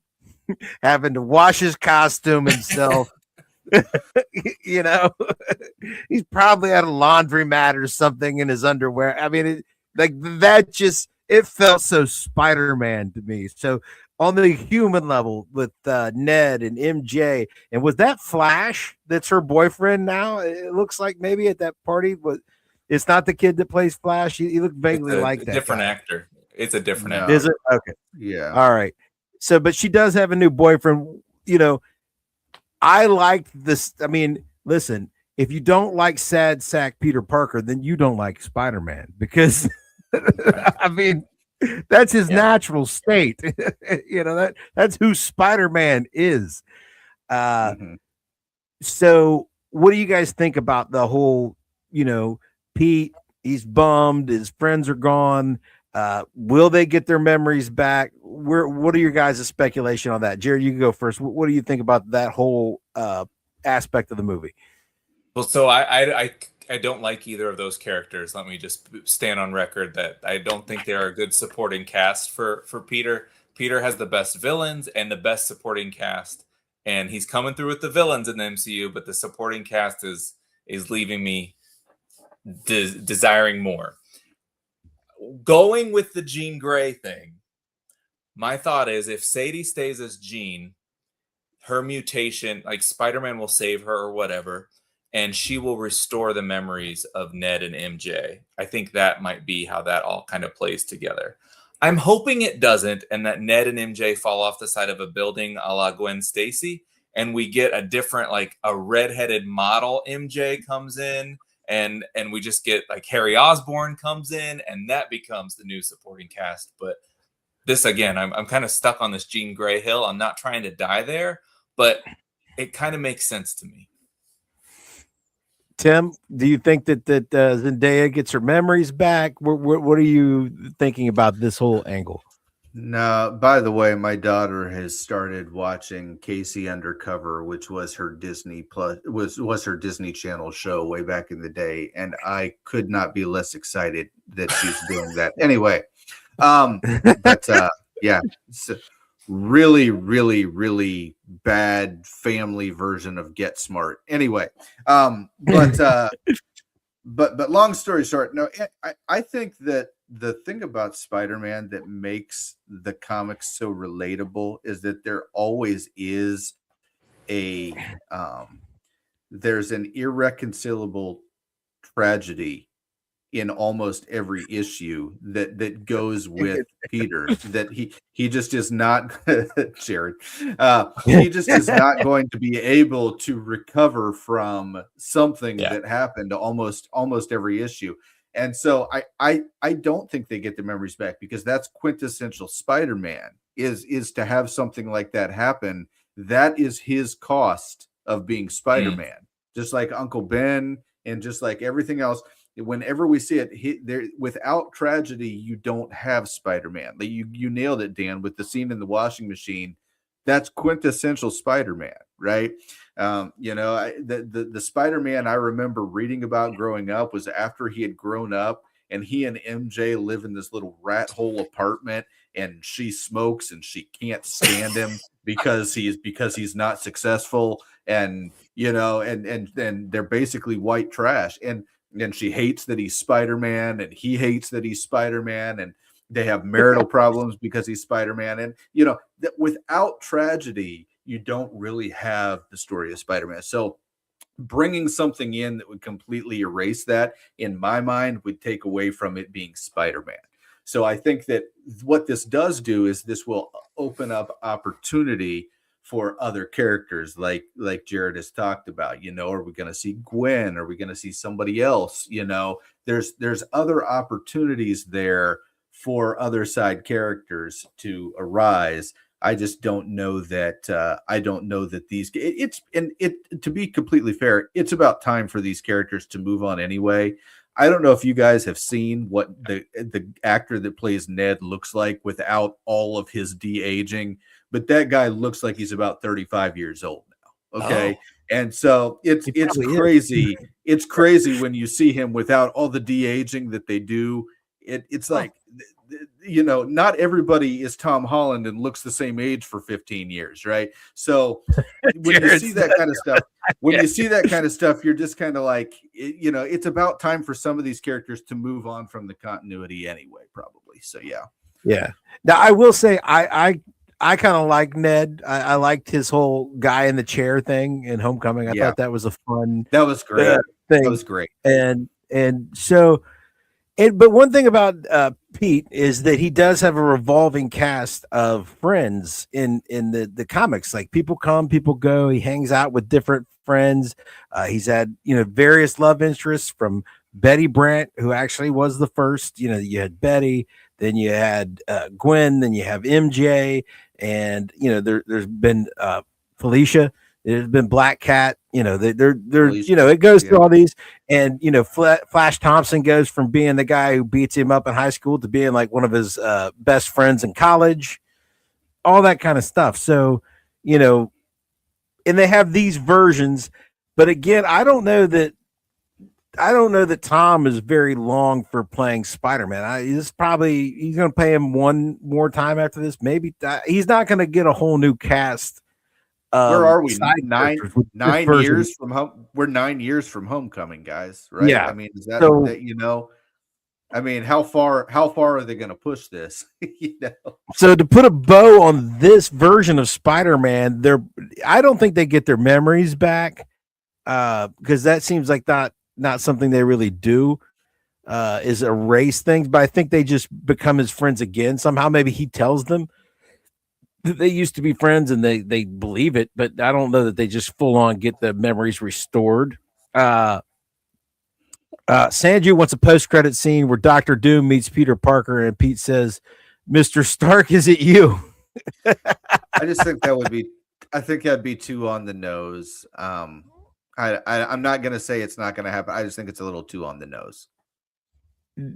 having to wash his costume himself. You know, he's probably at a laundromat or something in his underwear. I mean, it felt so Spider-Man to me. So on the human level with Ned and MJ, and was that Flash that's her boyfriend now? It looks like maybe at that party, but it's not the kid that plays Flash. He looked vaguely like that.
Different
guy.
actor. It's a different actor.
Is it? Okay.
Yeah.
All right. So, but she does have a new boyfriend. You know, I like this. I mean, listen, if you don't like sad sack Peter Parker, then you don't like Spider-Man, because I mean, that's his natural state. You know, that's who Spider-Man is. So what do you guys think about the whole, you know, Pete, he's bummed, his friends are gone. Will they get their memories back? What are your guys' speculation on that? Jerry, you can go first. What do you think about that whole aspect of the movie?
Well, so I don't like either of those characters. Let me just stand on record that I don't think they are a good supporting cast for Peter. Peter has the best villains and the best supporting cast, and he's coming through with the villains in the MCU, but the supporting cast is leaving me desiring more. Going with the Jean Grey thing, my thought is if Sadie stays as Jean, her mutation, like Spider-Man will save her or whatever, and she will restore the memories of Ned and MJ. I think that might be how that all kind of plays together. I'm hoping it doesn't, and that Ned and MJ fall off the side of a building a la Gwen Stacy, and we get a different, like a redheaded model MJ comes in, and we just get like Harry Osborn comes in, and that becomes the new supporting cast. But this, again, I'm kind of stuck on this Jean Grey hill. I'm not trying to die there, but it kind of makes sense to me.
Tim, do you think that Zendaya gets her memories back? What are you thinking about this whole angle?
No, by the way, my daughter has started watching Casey Undercover, which was her Disney Plus was her Disney Channel show way back in the day, and I could not be less excited that she's doing that. Anyway, but yeah, it's a really, really, really bad family version of Get Smart. Anyway, but long story short, no, I think that the thing about Spider-Man that makes the comics so relatable is that there always is there's an irreconcilable tragedy in almost every issue that goes with Peter, that he just is not Jared. He just is not going to be able to recover from something that happened to almost every issue. And so I don't think they get the memories back, because that's quintessential Spider-Man is to have something like that happen. That is his cost of being Spider-Man, just like Uncle Ben and just like everything else. Whenever we see it, there without tragedy, you don't have Spider-Man. You nailed it, Dan, with the scene in the washing machine. That's quintessential Spider-Man, right? You know, the Spider-Man I remember reading about growing up was after he had grown up, and he and MJ live in this little rat hole apartment, and she smokes and she can't stand him because he's not successful, and and they're basically white trash, and she hates that he's Spider-Man, and he hates that he's Spider-Man, and they have marital problems because he's Spider-Man, and that without tragedy you don't really have the story of Spider-Man. So bringing something in that would completely erase that, in my mind, would take away from it being Spider-Man. So I think that what this does do is this will open up opportunity for other characters, like Jared has talked about. Are we going to see Gwen? Are we going to see somebody else? There's other opportunities there for other side characters to arise. I just don't know that. To be completely fair, it's about time for these characters to move on anyway. I don't know if you guys have seen what the actor that plays Ned looks like without all of his de-aging, but that guy looks like he's about 35 years old now. Okay. Oh. And so it's crazy. It's crazy when you see him without all the de-aging that they do. It's like, not everybody is Tom Holland and looks the same age for 15 years, right? So when you see that kind of stuff, you see that kind of stuff, you're just kind of like, it's about time for some of these characters to move on from the continuity anyway, probably. So yeah.
Now I will say I kind of like Ned. I liked his whole guy in the chair thing in Homecoming. I thought that was a fun.
That was great.
Thing.
That was great.
And so. But one thing about Pete is that he does have a revolving cast of friends in the comics. Like, people come, people go. He hangs out with different friends. He's had various love interests, from Betty Brant, who actually was the first. You had Betty, then you had Gwen, then you have MJ, and there's been Felicia. There's been Black Cat, it goes through all these, and Flash Thompson goes from being the guy who beats him up in high school to being like one of his best friends in college, all that kind of stuff. So, and they have these versions, but again, I don't know that Tom is very long for playing Spider-Man. He's going to pay him one more time after this. Maybe he's not going to get a whole new cast.
Where are we? 9 years from home. We're 9 years from Homecoming, guys. Right?
Yeah.
I mean, is that I mean, how far are they going to push this?
So to put a bow on this version of Spider-Man, I don't think they get their memories back, because that seems like not something they really do. Is erase things, but I think they just become his friends again somehow. Maybe he tells them they used to be friends and they believe it, but I don't know that they just full on get the memories restored. Sanju wants a post-credit scene where Dr. Doom meets Peter Parker and Pete says, "Mr. Stark, is it you?"
I just think that'd be too on the nose. I'm not going to say it's not going to happen. I just think it's a little too on the nose.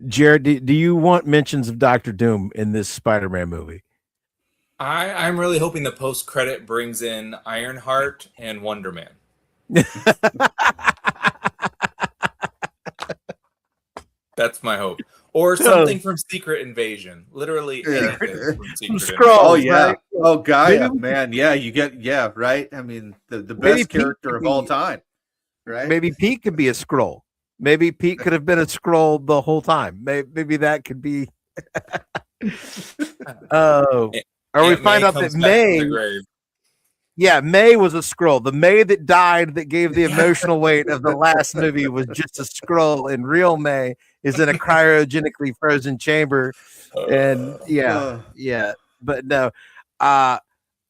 Jared, do you want mentions of Dr. Doom in this Spider-Man movie?
I'm really hoping the post-credit brings in Ironheart and Wonder Man. That's my hope. Or something from Secret Invasion. Literally anything from Secret
Skrulls,
Invasion.
Oh, yeah.
Right?
Oh, Gaia, man. Yeah, right? I mean, the best character of all time, right?
Maybe Pete could be a Skrull. Maybe Pete could have been a Skrull the whole time. Maybe that could be... Oh... Or we find out that May was a Skrull. The May that died, that gave the emotional weight of the last movie, was just a Skrull, and real May is in a cryogenically frozen chamber. And but no, I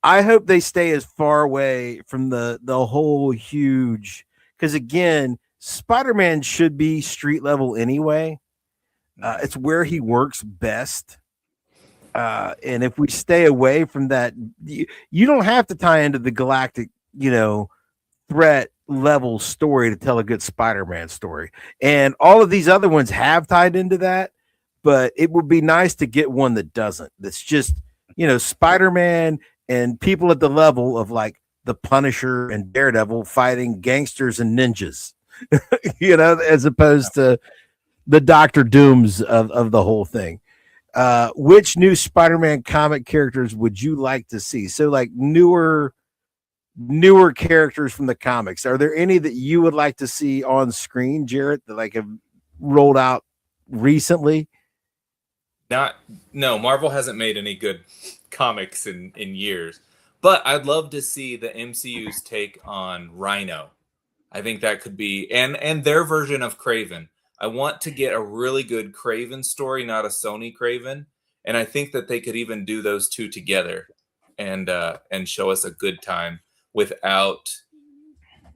hope they stay as far away from the whole huge, because again, Spider-Man should be street level anyway. It's where he works best. And if we stay away from that, you don't have to tie into the galactic, threat level story to tell a good Spider-Man story. And all of these other ones have tied into that, but it would be nice to get one that doesn't. That's just, Spider-Man and people at the level of like the Punisher and Daredevil fighting gangsters and ninjas, as opposed to the Dr. Dooms of the whole thing. which new Spider-Man comic characters would you like to see? So like newer characters from the comics. Are there any that you would like to see on screen, Jarrett, that like have rolled out recently?
No, Marvel hasn't made any good comics in years. But I'd love to see the MCU's take on Rhino. I think that could be and their version of Kraven. I want to get a really good Kraven story, not a Sony Kraven. And I think that they could even do those two together and show us a good time without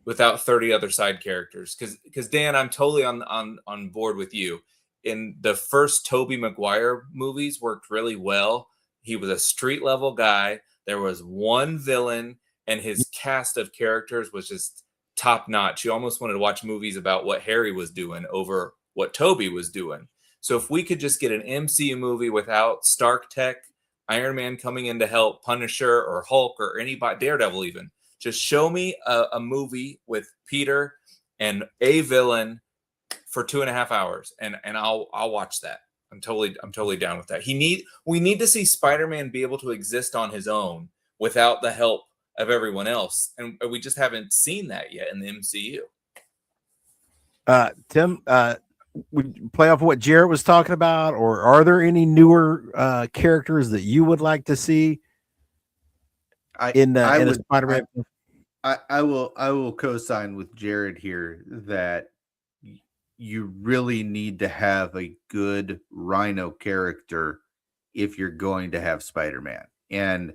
30 other side characters. Because Dan, I'm totally on board with you. In the first Tobey Maguire movies worked really well. He was a street level guy. There was one villain, and his cast of characters was just top notch. You almost wanted to watch movies about what Harry was doing over what Tobey was doing. So if we could just get an MCU movie without Stark Tech, Iron Man coming in to help, Punisher or Hulk or anybody, Daredevil even, just show me a movie with Peter and a villain for 2.5 hours, and I'll watch that. I'm totally down with that. We need to see Spider-Man be able to exist on his own without the help of everyone else, and we just haven't seen that yet in the MCU.
Tim, would you play off what Jarrett was talking about, or are there any newer characters that you would like to see in a Spider-Man?
I will co-sign with Jared here that you really need to have a good Rhino character if you're going to have Spider-Man. And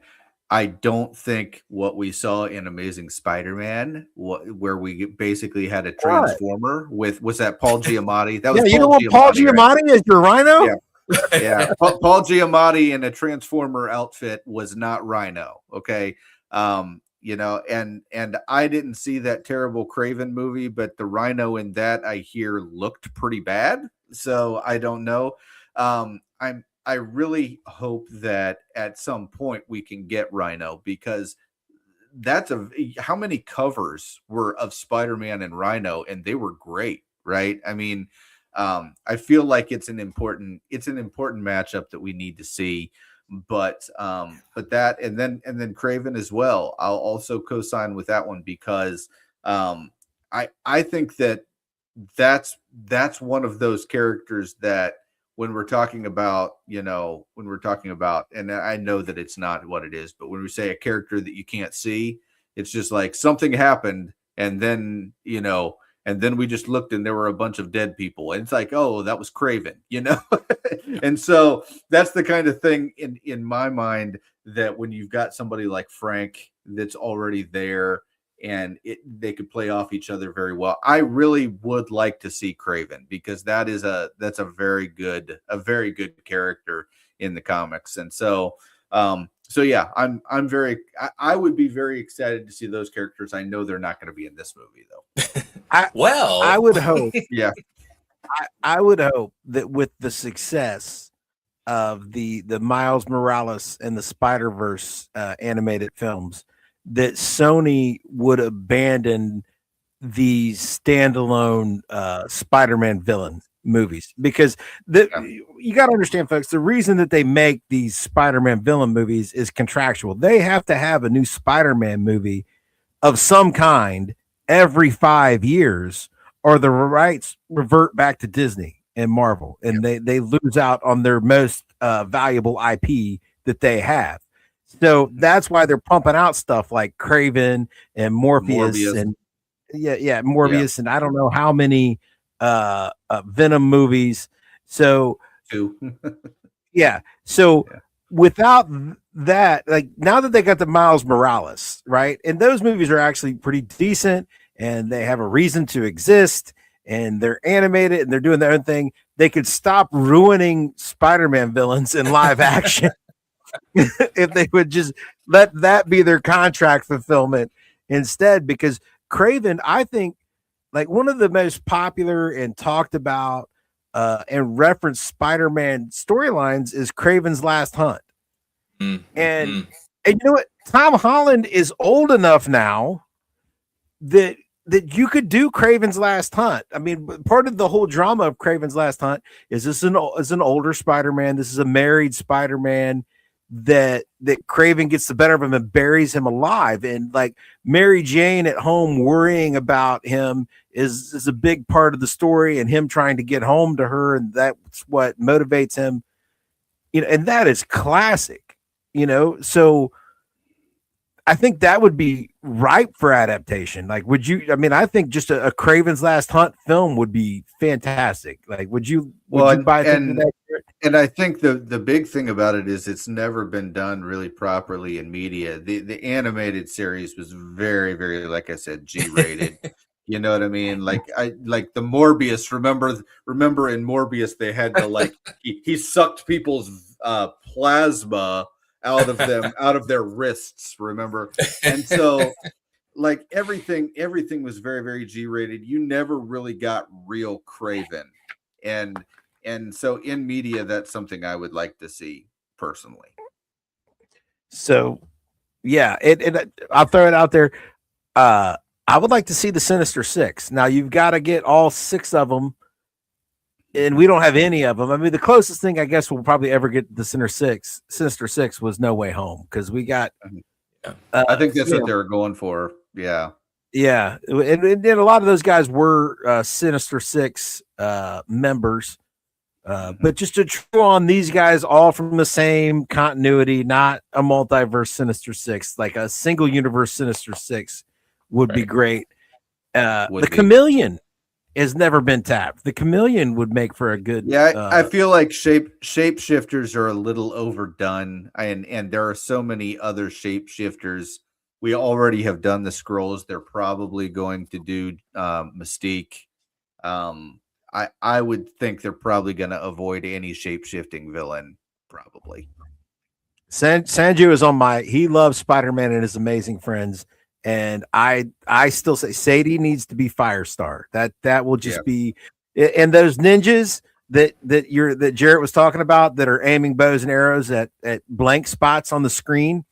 I don't think what we saw in Amazing Spider-Man, where we basically had a Transformer was that Paul Giamatti? That was
Paul Giamatti is your Rhino?
Yeah. Paul Giamatti in a Transformer outfit was not Rhino. Okay. And I didn't see that terrible Kraven movie, but the Rhino in that I hear looked pretty bad. So I don't know. I really hope that at some point we can get Rhino, because how many covers were of Spider-Man and Rhino, and they were great, right? I mean, I feel like it's an important matchup that we need to see. But that and then Kraven as well. I'll also co-sign with that one, because I think that's one of those characters that when we're talking about, and I know that it's not what it is, but when we say a character that you can't see, it's just like something happened, and then we just looked and there were a bunch of dead people. And it's like, oh, that was Kraven, And so that's the kind of thing in my mind that when you've got somebody like Frank that's already there and they could play off each other very well. I really would like to see Kraven, because that's a very good character in the comics. And so yeah, I would be very excited to see those characters. I know they're not going to be in this movie though.
I would hope.
Yeah.
I would hope that with the success of the Miles Morales and the Spider-Verse animated films, that Sony would abandon the standalone Spider-Man villain movies, because you got to understand, folks, the reason that they make these Spider-Man villain movies is contractual. They have to have a new Spider-Man movie of some kind every 5 years, or the rights revert back to Disney and Marvel, and they lose out on their most valuable IP that they have. So that's why they're pumping out stuff like Kraven and Morbius. And Morbius, and I don't know how many Venom movies. So without that, like, now that they got the Miles Morales, right, and those movies are actually pretty decent, and they have a reason to exist, and they're animated and they're doing their own thing, they could stop ruining Spider-Man villains in live action. If they would just let that be their contract fulfillment instead, because Kraven, I think, like, one of the most popular and talked about and referenced Spider-Man storylines is Kraven's Last Hunt. And you know what? Tom Holland is old enough now that that you could do Kraven's Last Hunt. I mean, part of the whole drama of Kraven's Last Hunt is this is an older Spider-Man. This is a married Spider-Man that Kraven gets the better of him and buries him alive. And like Mary Jane at home worrying about him is a big part of the story, and him trying to get home to her, and that's what motivates him. You know, and that is classic, you know. So I think that would be ripe for adaptation. Like, would you? I mean, I think just a Kraven's Last Hunt film would be fantastic. Like, would you buy
and I think the big thing about it is it's never been done really properly in media. The animated series was very, very, like I said, G-rated. You know what I mean? Like the Morbius. Remember in Morbius they had to like he sucked people's plasma out of their wrists, remember? And so like everything was very, very G-rated. You never really got real Kraven. And so in media, that's something I would like to see personally.
So yeah, I'll throw it out there. I would like to see the Sinister Six. Now you've got to get all 6 of them, and we don't have any of them. I mean, the closest thing I guess we'll probably ever get the Sinister Six was No Way Home, because we got.
I think that's what they were going for. Yeah,
yeah, and a lot of those guys were Sinister Six members, but just to draw on these guys all from the same continuity, not a multiverse Sinister Six, like a single universe Sinister Six would be great. The Chameleon has never been tapped. The Chameleon would make for a good.
Yeah, I feel like shapeshifters are a little overdone, and there are so many other shapeshifters. We already have done the Skrulls. They're probably going to do Mystique. I would think they're probably going to avoid any shapeshifting villain. Probably.
Sanju is on he loves Spider-Man and His Amazing Friends. And I still say Sadie needs to be Firestar. That will just be, and those ninjas that Jarrett was talking about that are aiming bows and arrows at blank spots on the screen.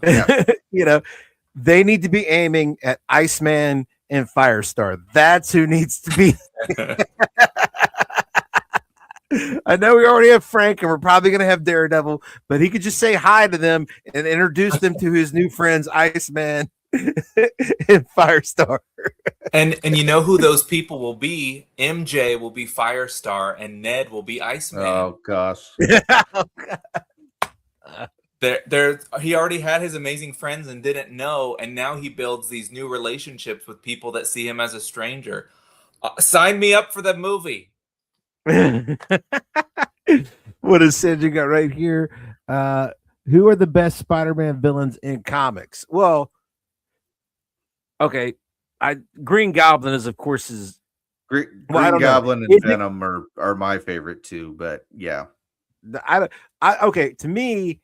Yeah. You know, they need to be aiming at Iceman and Firestar. That's who needs to be. I know we already have Frank, and we're probably going to have Daredevil, but he could just say hi to them and introduce them to his new friends, Iceman and Firestar.
And you know who those people will be? MJ will be Firestar, and Ned will be Iceman.
Oh gosh.
He already had his amazing friends and didn't know, and now he builds these new relationships with people that see him as a stranger. Sign me up for the movie.
What is Sanjay got right here? Who are the best Spider-Man villains in comics? Well, okay, Green Goblin is, of course,
Green Goblin and Venom are my favorite too. But yeah,
okay. To me,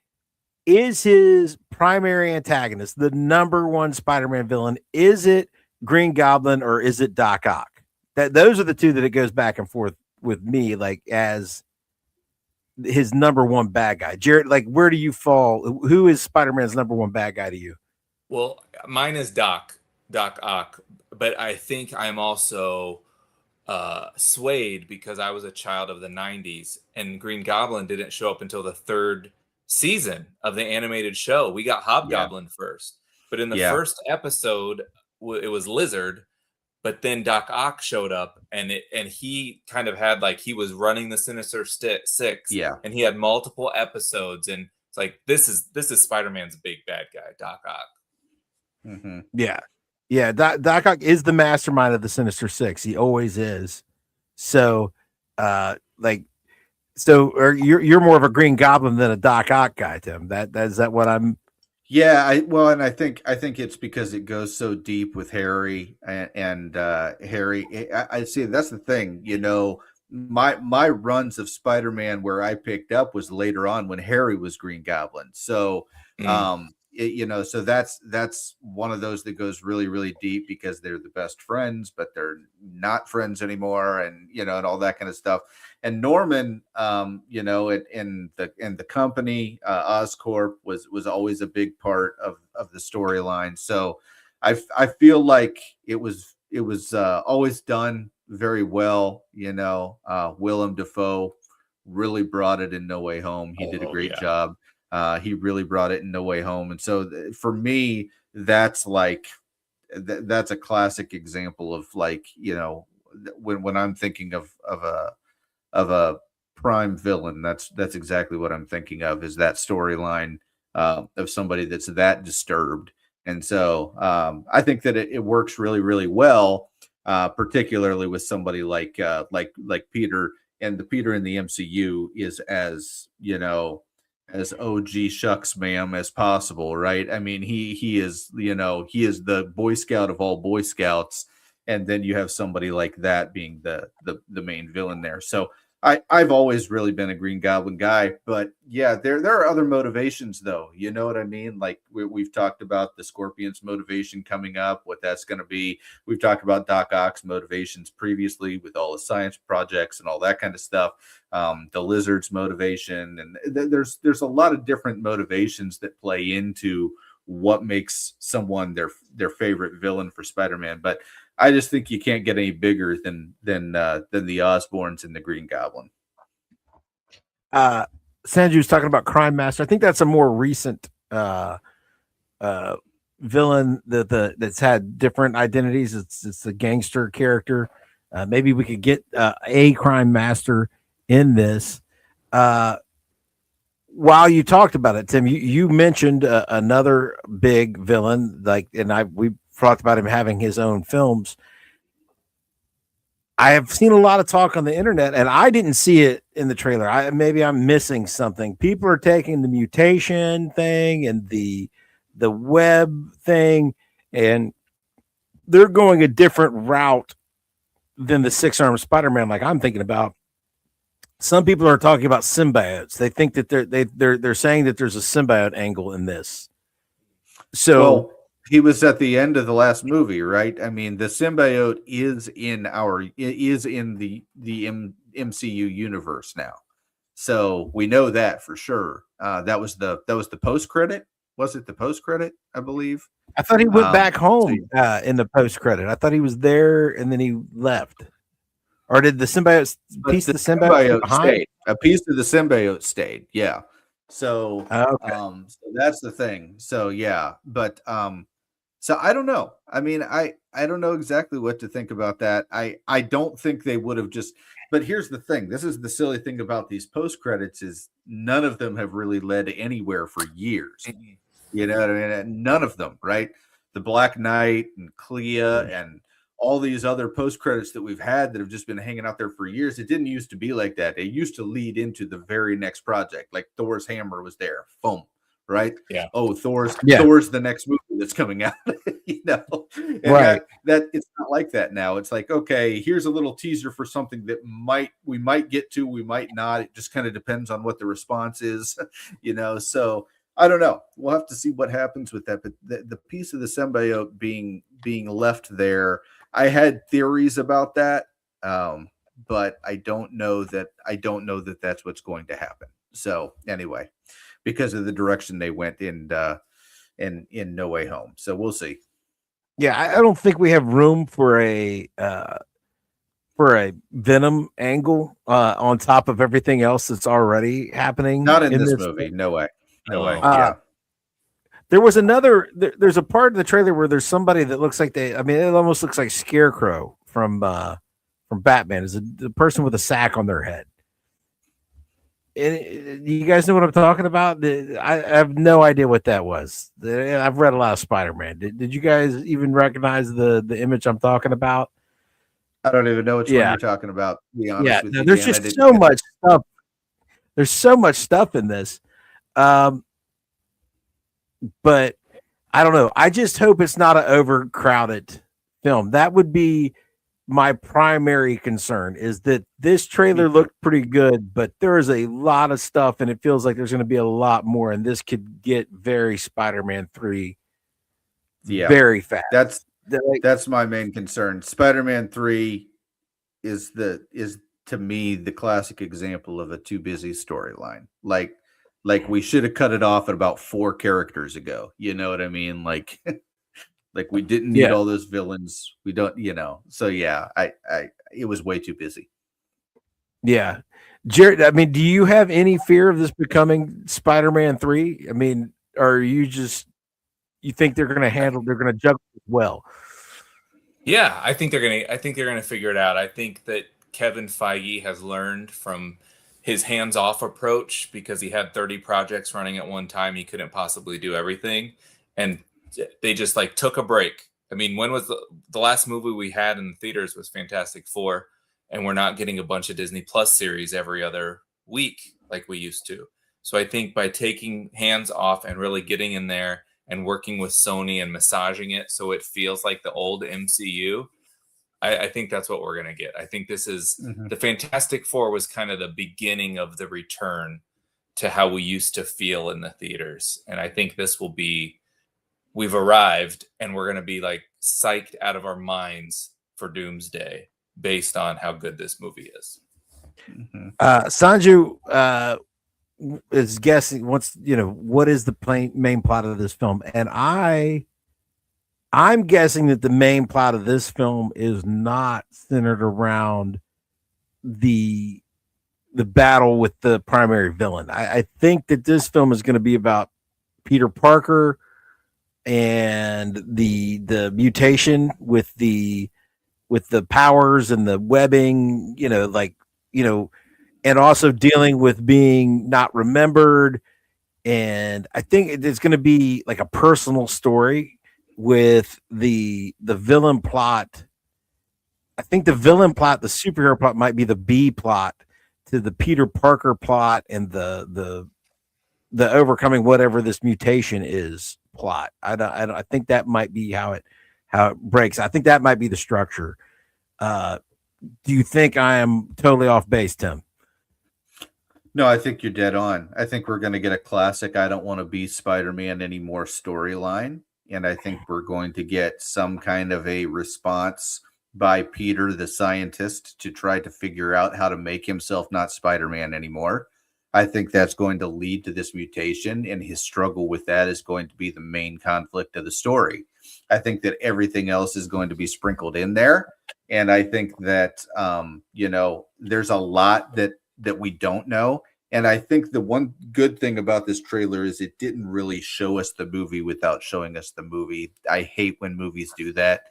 is his primary antagonist the number one Spider-Man villain? Is it Green Goblin or is it Doc Ock? Those are the two that it goes back and forth with me, like as his number one bad guy. Jarrett, like, where do you fall? Who is Spider-Man's number one bad guy to you?
Well, mine is Doc Ock, but I think I'm also swayed because I was a child of the 90s, and Green Goblin didn't show up until the 3rd season of the animated show. We got Hobgoblin first, but in the first episode, it was Lizard. But then Doc Ock showed up, and he kind of had, like, he was running the Sinister Six, and he had multiple episodes, and it's like this is Spider-Man's big bad guy, Doc Ock.
Mm-hmm.
Yeah. Doc Ock is the mastermind of the Sinister Six. He always is. So, or you're more of a Green Goblin than a Doc Ock guy, Tim. Is that what I'm?
Yeah, and I think it's because it goes so deep with Harry and Harry. I see that's the thing, you know. My runs of Spider-Man where I picked up was later on when Harry was Green Goblin. So, so that's one of those that goes really, really deep because they're the best friends, but they're not friends anymore, and and all that kind of stuff. And Norman, in the company, Oscorp was always a big part of the storyline. So I feel like it was always done very well. Willem Dafoe really brought it in No Way Home. He did a great job. He really brought it in No Way Home. And so for me, that's like, that's a classic example of like, when I'm thinking of a prime villain, that's exactly what I'm thinking of, is that storyline of somebody that's that disturbed. And so I think that it works really, really well, particularly with somebody like Peter. And the Peter in the MCU is as as OG shucks ma'am as possible, right? I mean, he is the Boy Scout of all Boy Scouts, and then you have somebody like that being the main villain there. So I've always really been a Green Goblin guy, but yeah, there are other motivations though. You know what I mean? Like we've talked about the Scorpion's motivation coming up, what that's going to be. We've talked about Doc Ock's motivations previously with all the science projects and all that kind of stuff. The Lizard's motivation, and there's a lot of different motivations that play into what makes someone their favorite villain for Spider-Man. But I just think you can't get any bigger than the Osborns and the Green Goblin.
Sanju's talking about Crime Master. I think that's a more recent villain that's had different identities. It's the gangster character. Maybe we could get a Crime Master in this. While you talked about it, Tim, you mentioned another big villain, we talked about him having his own films. I have seen a lot of talk on the internet, and I didn't see it in the trailer. Maybe I'm missing something. People are taking the mutation thing and the web thing, and they're going a different route than the 6-armed Spider-Man, like I'm thinking about. Some people are talking about symbiotes. They think that they're saying that there's a symbiote angle in this. So
he was at the end of the last movie, right? I mean, the symbiote is in the MCU universe now, so we know that for sure. That was the post credit. Was it the post credit? I believe.
I thought he went back home in the post credit. I thought he was there and then he left. Or did the symbiote piece of the symbiote
stayed? A piece of the symbiote stayed. Yeah. So, so that's the thing. So yeah, but so I don't know. I mean, I don't know exactly what to think about that. I don't think they would have just. But here's the thing. This is the silly thing about these post credits is none of them have really led anywhere for years. You know what I mean? None of them, right? The Black Knight and Clea and all these other post credits that we've had that have just been hanging out there for years. It didn't used to be like that. It used to lead into the very next project. Like Thor's hammer was there. Boom. Right. Yeah. Oh, Thor's the next movie that's coming out. And
right.
That it's not like that now. It's like, okay, here's a little teaser for something that we might get to, we might not. It just kind of depends on what the response is, So I don't know. We'll have to see what happens with that. But the piece of the symbiote being left there, I had theories about that, but I don't know that that's what's going to happen. So anyway, because of the direction they went in No Way Home, so we'll see.
Yeah, I don't think we have room for a Venom angle on top of everything else that's already happening.
Not in this movie. No way. Yeah.
There was there's a part of the trailer where there's somebody that looks like it almost looks like Scarecrow from Batman. Is the person with a sack on their head. You guys know what I'm talking about? I have no idea what that was. I've read a lot of Spider-Man. Did you guys even recognize the image I'm talking about?
I don't even know which one you're talking about, to be honest with you.
There's just so much stuff. There's so much stuff in this. But I don't know. I just hope it's not an overcrowded film. That would be my primary concern, is that this trailer looked pretty good, but there is a lot of stuff and it feels like there's going to be a lot more, and this could get very Spider-Man 3 very fast.
That's my main concern. Spider-Man 3 is to me the classic example of a too busy storyline. Like we should have cut it off at about 4 characters ago. You know what I mean? Like Like we didn't need all those villains. We don't, So yeah, it was way too busy.
Yeah. Jared, I mean, do you have any fear of this becoming Spider-Man 3? I mean, or you think they're going to juggle it well?
Yeah, I think they're going to figure it out. I think that Kevin Feige has learned from his hands-off approach because he had 30 projects running at one time. He couldn't possibly do everything. And they just took a break. I mean, when was the last movie we had in the theaters was Fantastic Four, and we're not getting a bunch of Disney Plus series every other week like we used to. So I think by taking hands off and really getting in there and working with Sony and massaging it so it feels like the old MCU, I think that's what we're going to get. I think this is the Fantastic Four was kind of the beginning of the return to how we used to feel in the theaters. And I think this will be, we've arrived and we're going to be psyched out of our minds for Doomsday based on how good this movie is.
Sanju is guessing what is the main plot of this film. And I'm guessing that the main plot of this film is not centered around the battle with the primary villain. I think that this film is going to be about Peter Parker and the mutation with the powers and the webbing, and also dealing with being not remembered. And I think it's going to be like a personal story with the villain plot. I think the villain plot, the superhero plot, might be the B plot to the Peter Parker plot and the overcoming whatever this mutation is plot. I think that might be how it breaks. I think that might be the structure. Do you think I am totally off base, Tim?
No, I think you're dead on. I think we're going to get a classic I don't want to be Spider-Man anymore storyline. And I think we're going to get some kind of a response by Peter, the scientist, to try to figure out how to make himself not Spider-Man anymore. I think that's going to lead to this mutation, and his struggle with that is going to be the main conflict of the story. I think that everything else is going to be sprinkled in there. And I think that, there's a lot that we don't know. And I think the one good thing about this trailer is it didn't really show us the movie without showing us the movie. I hate when movies do that.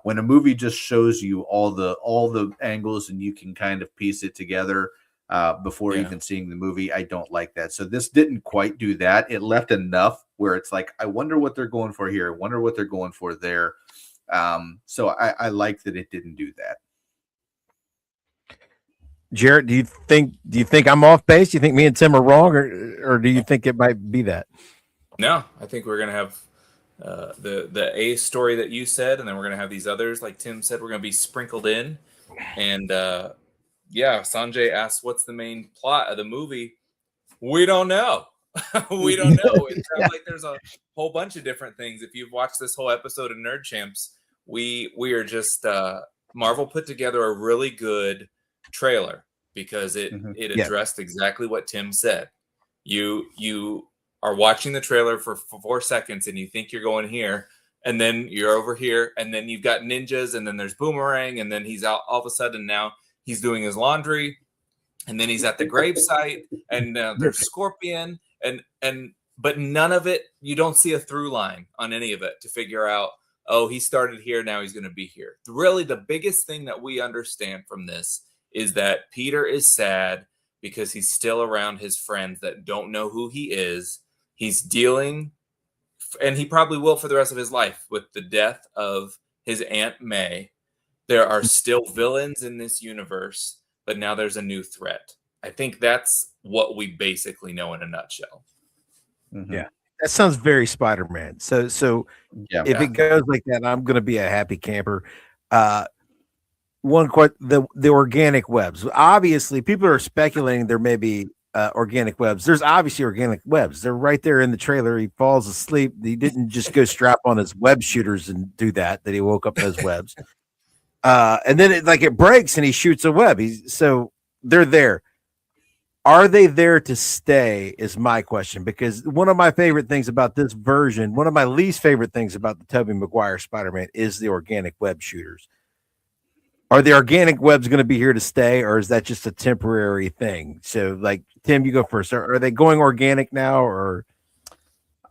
When a movie just shows you all the angles and you can kind of piece it together before even seeing the movie, I don't like that. So this didn't quite do that. It left enough where it's like, I wonder what they're going for here. I wonder what they're going for there. So I like that it didn't do that.
Jarrett, do you think I'm off base? Do you think me and Tim are wrong, or do you think it might be that?
No, I think we're gonna have the A story that you said, and then we're gonna have these others, like Tim said, we're gonna be sprinkled in. And Sanjay asked, "What's the main plot of the movie?" We don't know. We don't know. It sounds like there's a whole bunch of different things. If you've watched this whole episode of Nerd Champs, we are just Marvel put together a really good trailer because it addressed exactly what Tim said. You are watching the trailer for 4 seconds and you think you're going here, and then you're over here, and then you've got ninjas, and then there's Boomerang, and then he's out all of a sudden. Now he's doing his laundry, and then he's at the gravesite, and there's Scorpion, but none of it, you don't see a through line on any of it to figure out, oh, he started here, now he's going to be here. Really, the biggest thing that we understand from this is that Peter is sad because he's still around his friends that don't know who he is. He's dealing, and he probably will for the rest of his life, with the death of his Aunt May. There are still villains in this universe, but now there's a new threat. I think that's what we basically know in a nutshell.
Mm-hmm.
Yeah, that sounds very Spider-Man. So if it goes like that, I'm going to be a happy camper. The organic webs. Obviously, people are speculating there may be organic webs. There's obviously organic webs. They're right there in the trailer. He falls asleep. He didn't just go strap on his web shooters and do that he woke up in those webs. And then it breaks and he shoots a web. So they're there. Are they there to stay is my question, because one of my favorite things about this version, one of my least favorite things about the Tobey Maguire Spider-Man is the organic web shooters. Are the organic webs going to be here to stay, or is that just a temporary thing? So, like, Tim, you go first. Are they going organic now, or?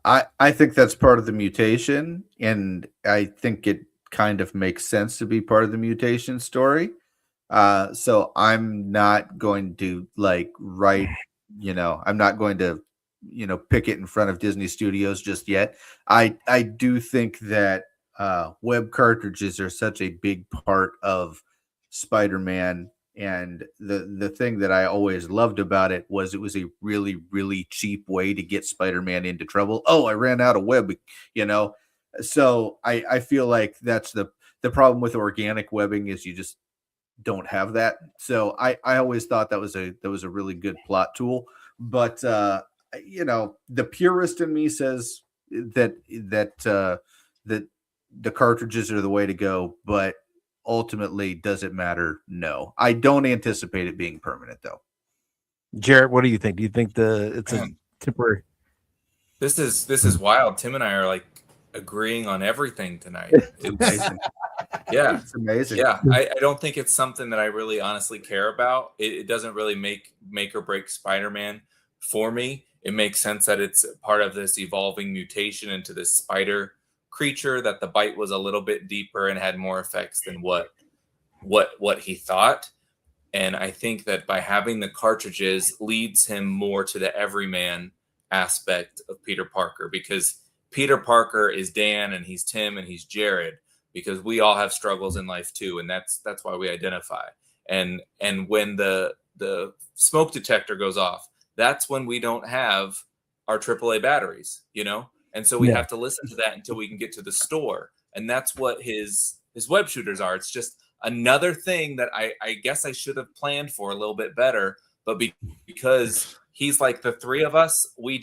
I think that's part of the mutation, and I think it kind of makes sense to be part of the mutation story. So I'm not going to I'm not going to, pick it in front of Disney Studios just yet. I do think that web cartridges are such a big part of Spider-Man. And the thing that I always loved about it was a really, really cheap way to get Spider-Man into trouble. Oh, I ran out of web, So I feel like that's the problem with organic webbing is you just don't have that. So I always thought that was a really good plot tool. But the purist in me says that the cartridges are the way to go, but ultimately, does it matter? No. I don't anticipate it being permanent though.
Jarrett, what do you think? Do you think it's a temporary?
This is wild. Tim and I are like agreeing on everything tonight.
It's amazing.
Yeah,
it's amazing.
Yeah, I don't think it's something that I really honestly care about. It doesn't really make or break Spider-Man for me. It makes sense that it's part of this evolving mutation into this spider creature, that the bite was a little bit deeper and had more effects than what he thought. And I think that by having the cartridges leads him more to the everyman aspect of Peter Parker, because Peter Parker is Dan and he's Tim and he's Jared, because we all have struggles in life too, and that's why we identify. And when the smoke detector goes off, that's when we don't have our AAA batteries, and so we have to listen to that until we can get to the store. And that's what his web shooters are. It's just another thing that I guess I should have planned for a little bit better, but because he's like the three of us, we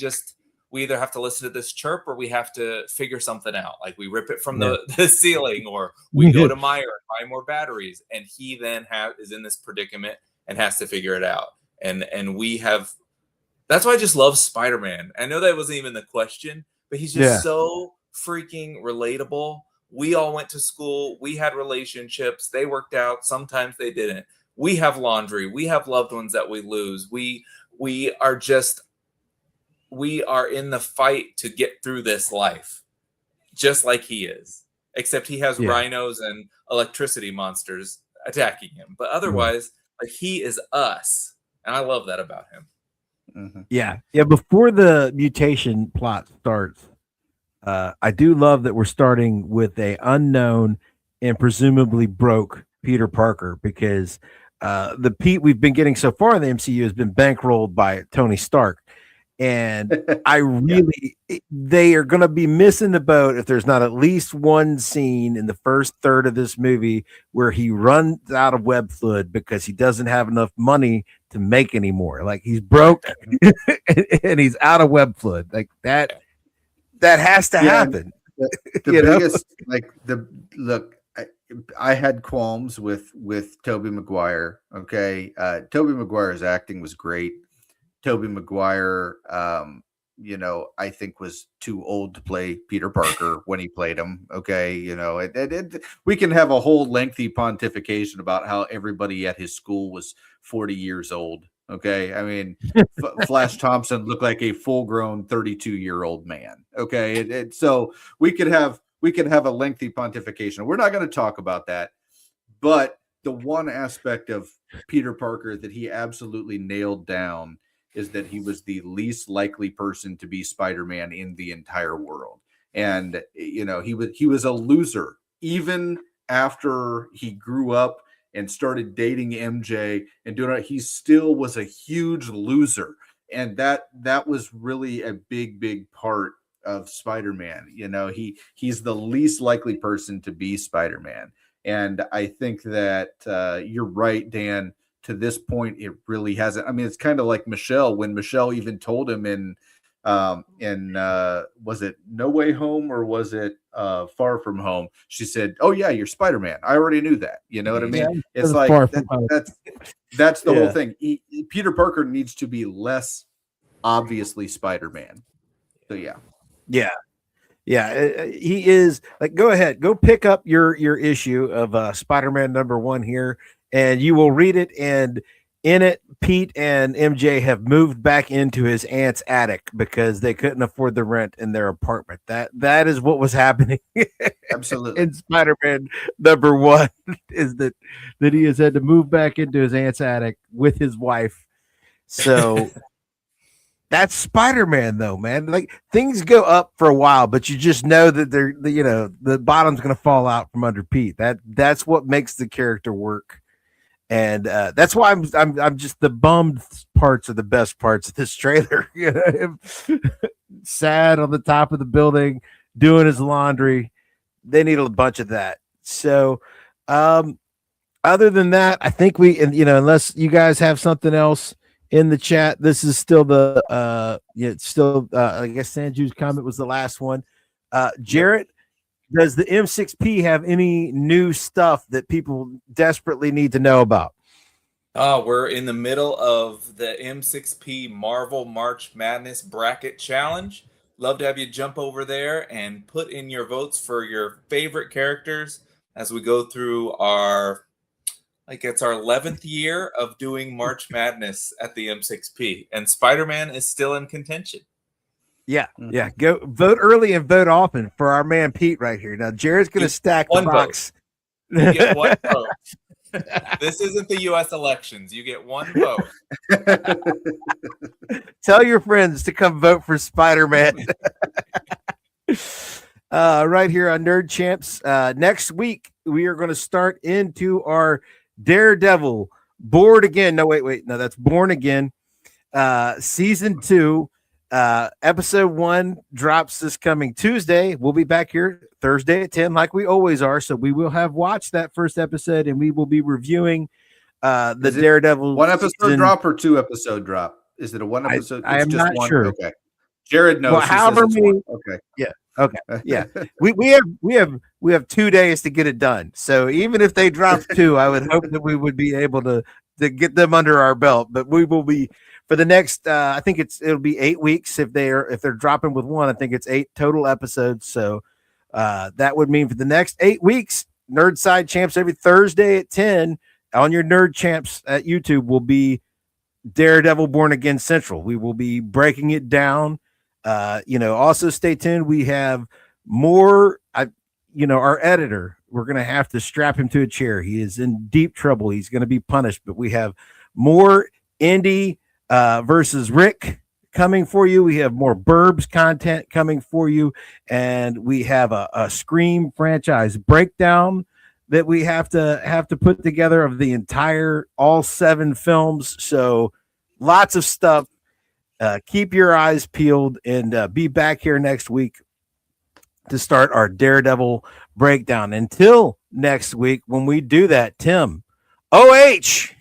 either have to listen to this chirp or we have to figure something out. Like we rip it from the ceiling, or we go to Meyer and buy more batteries. And he then is in this predicament and has to figure it out. And we have, that's why I just love Spider-Man. I know that wasn't even the question, but he's just so freaking relatable. We all went to school. We had relationships. They worked out. Sometimes they didn't. We have laundry. We have loved ones that we lose. We are in the fight to get through this life, just like he is, except he has rhinos and electricity monsters attacking him. But otherwise, like, he is us. And I love that about him.
Mm-hmm. Yeah. Before the mutation plot starts, I do love that we're starting with a unknown and presumably broke Peter Parker, because the Pete we've been getting so far in the MCU has been bankrolled by Tony Stark. And I really, they are going to be missing the boat if there's not at least one scene in the first third of this movie where he runs out of web fluid because he doesn't have enough money to make anymore. Like, he's broke and he's out of web fluid. Like that has to happen.
The biggest, look, I had qualms with Tobey Maguire. Okay. Tobey Maguire's acting was great. Tobey Maguire, I think was too old to play Peter Parker when he played him. Okay. We can have a whole lengthy pontification about how everybody at his school was 40 years old. Okay. I mean, Flash Thompson looked like a full grown 32-year-old man. Okay. So we could have a lengthy pontification. We're not going to talk about that, but the one aspect of Peter Parker that he absolutely nailed down is that he was the least likely person to be Spider-Man in the entire world. And, he was a loser. Even after he grew up and started dating MJ and doing it, he still was a huge loser. And that was really a big, big part of Spider-Man. He's the least likely person to be Spider-Man. And I think that you're right, Dan. To this point, it really hasn't. I mean, it's kind of like Michelle, when Michelle even told him in was it No Way Home or was it Far From Home? She said, "Oh yeah, you're Spider-Man. I already knew that." You know what I mean?
Yeah,
it's like that's the whole thing. Peter Parker needs to be less obviously Spider-Man. So
yeah. He is like, go ahead, go pick up your issue of Spider-Man #1 here, and you will read it. And in it, Pete and MJ have moved back into his aunt's attic because they couldn't afford the rent in their apartment. That is what was happening.
absolutely.
In Spider-Man #1 is that he has had to move back into his aunt's attic with his wife. So that's Spider-Man, though, man. Like, things go up for a while, but you just know that the bottom's going to fall out from under Pete. That's what makes the character work, and that's why I'm just, the bummed parts are the best parts of this trailer. Sad on the top of the building doing his laundry. They need a bunch of that. So, other than that, I think unless you guys have something else in the chat, this is still the I guess Sanju's comment was the last one. Jarrett, does the M6P have any new stuff that people desperately need to know about?
We're in the middle of the M6P Marvel March Madness Bracket Challenge. Love to have you jump over there and put in your votes for your favorite characters as we go through it's our 11th year of doing March Madness at the M6P, and Spider-Man is still in contention.
Yeah. Go vote early and vote often for our man Pete right here. Now, Jared's going to stack the box.
You get one vote. This isn't the U.S. elections. You get one vote.
Tell your friends to come vote for Spider-Man. Right here on Nerd Champs. Next week, we are going to start into our Daredevil Born Again. No, wait. No, that's Born Again. Season 2. Episode 1 drops this coming Tuesday. We'll be back here Thursday at 10 like we always are. So we will have watched that first episode, and we will be reviewing the Daredevil.
One episode drop or 2 episode drop? Is it a 1 episode?
I am not sure.
Okay. Jared knows.
Well, however many.
Okay.
Yeah. Okay. Yeah. we have 2 days to get it done. So even if they drop 2, I would hope that we would be able to get them under our belt. But we will be for the next. I think it'll be 8 weeks if they're dropping with 1. I think it's 8 total episodes. So that would mean for the next 8 weeks, Nerd Side Champs every Thursday at 10 on your Nerd Champs at YouTube will be Daredevil Born Again Central. We will be breaking it down. Also stay tuned. We have more, our editor, we're going to have to strap him to a chair. He is in deep trouble. He's going to be punished, but we have more Indy versus Rick coming for you. We have more Burbs content coming for you. And we have a Scream franchise breakdown that we have to put together of the entire, all 7 films. So lots of stuff. Keep your eyes peeled and be back here next week to start our Daredevil breakdown. Until next week, when we do that, Tim, OH!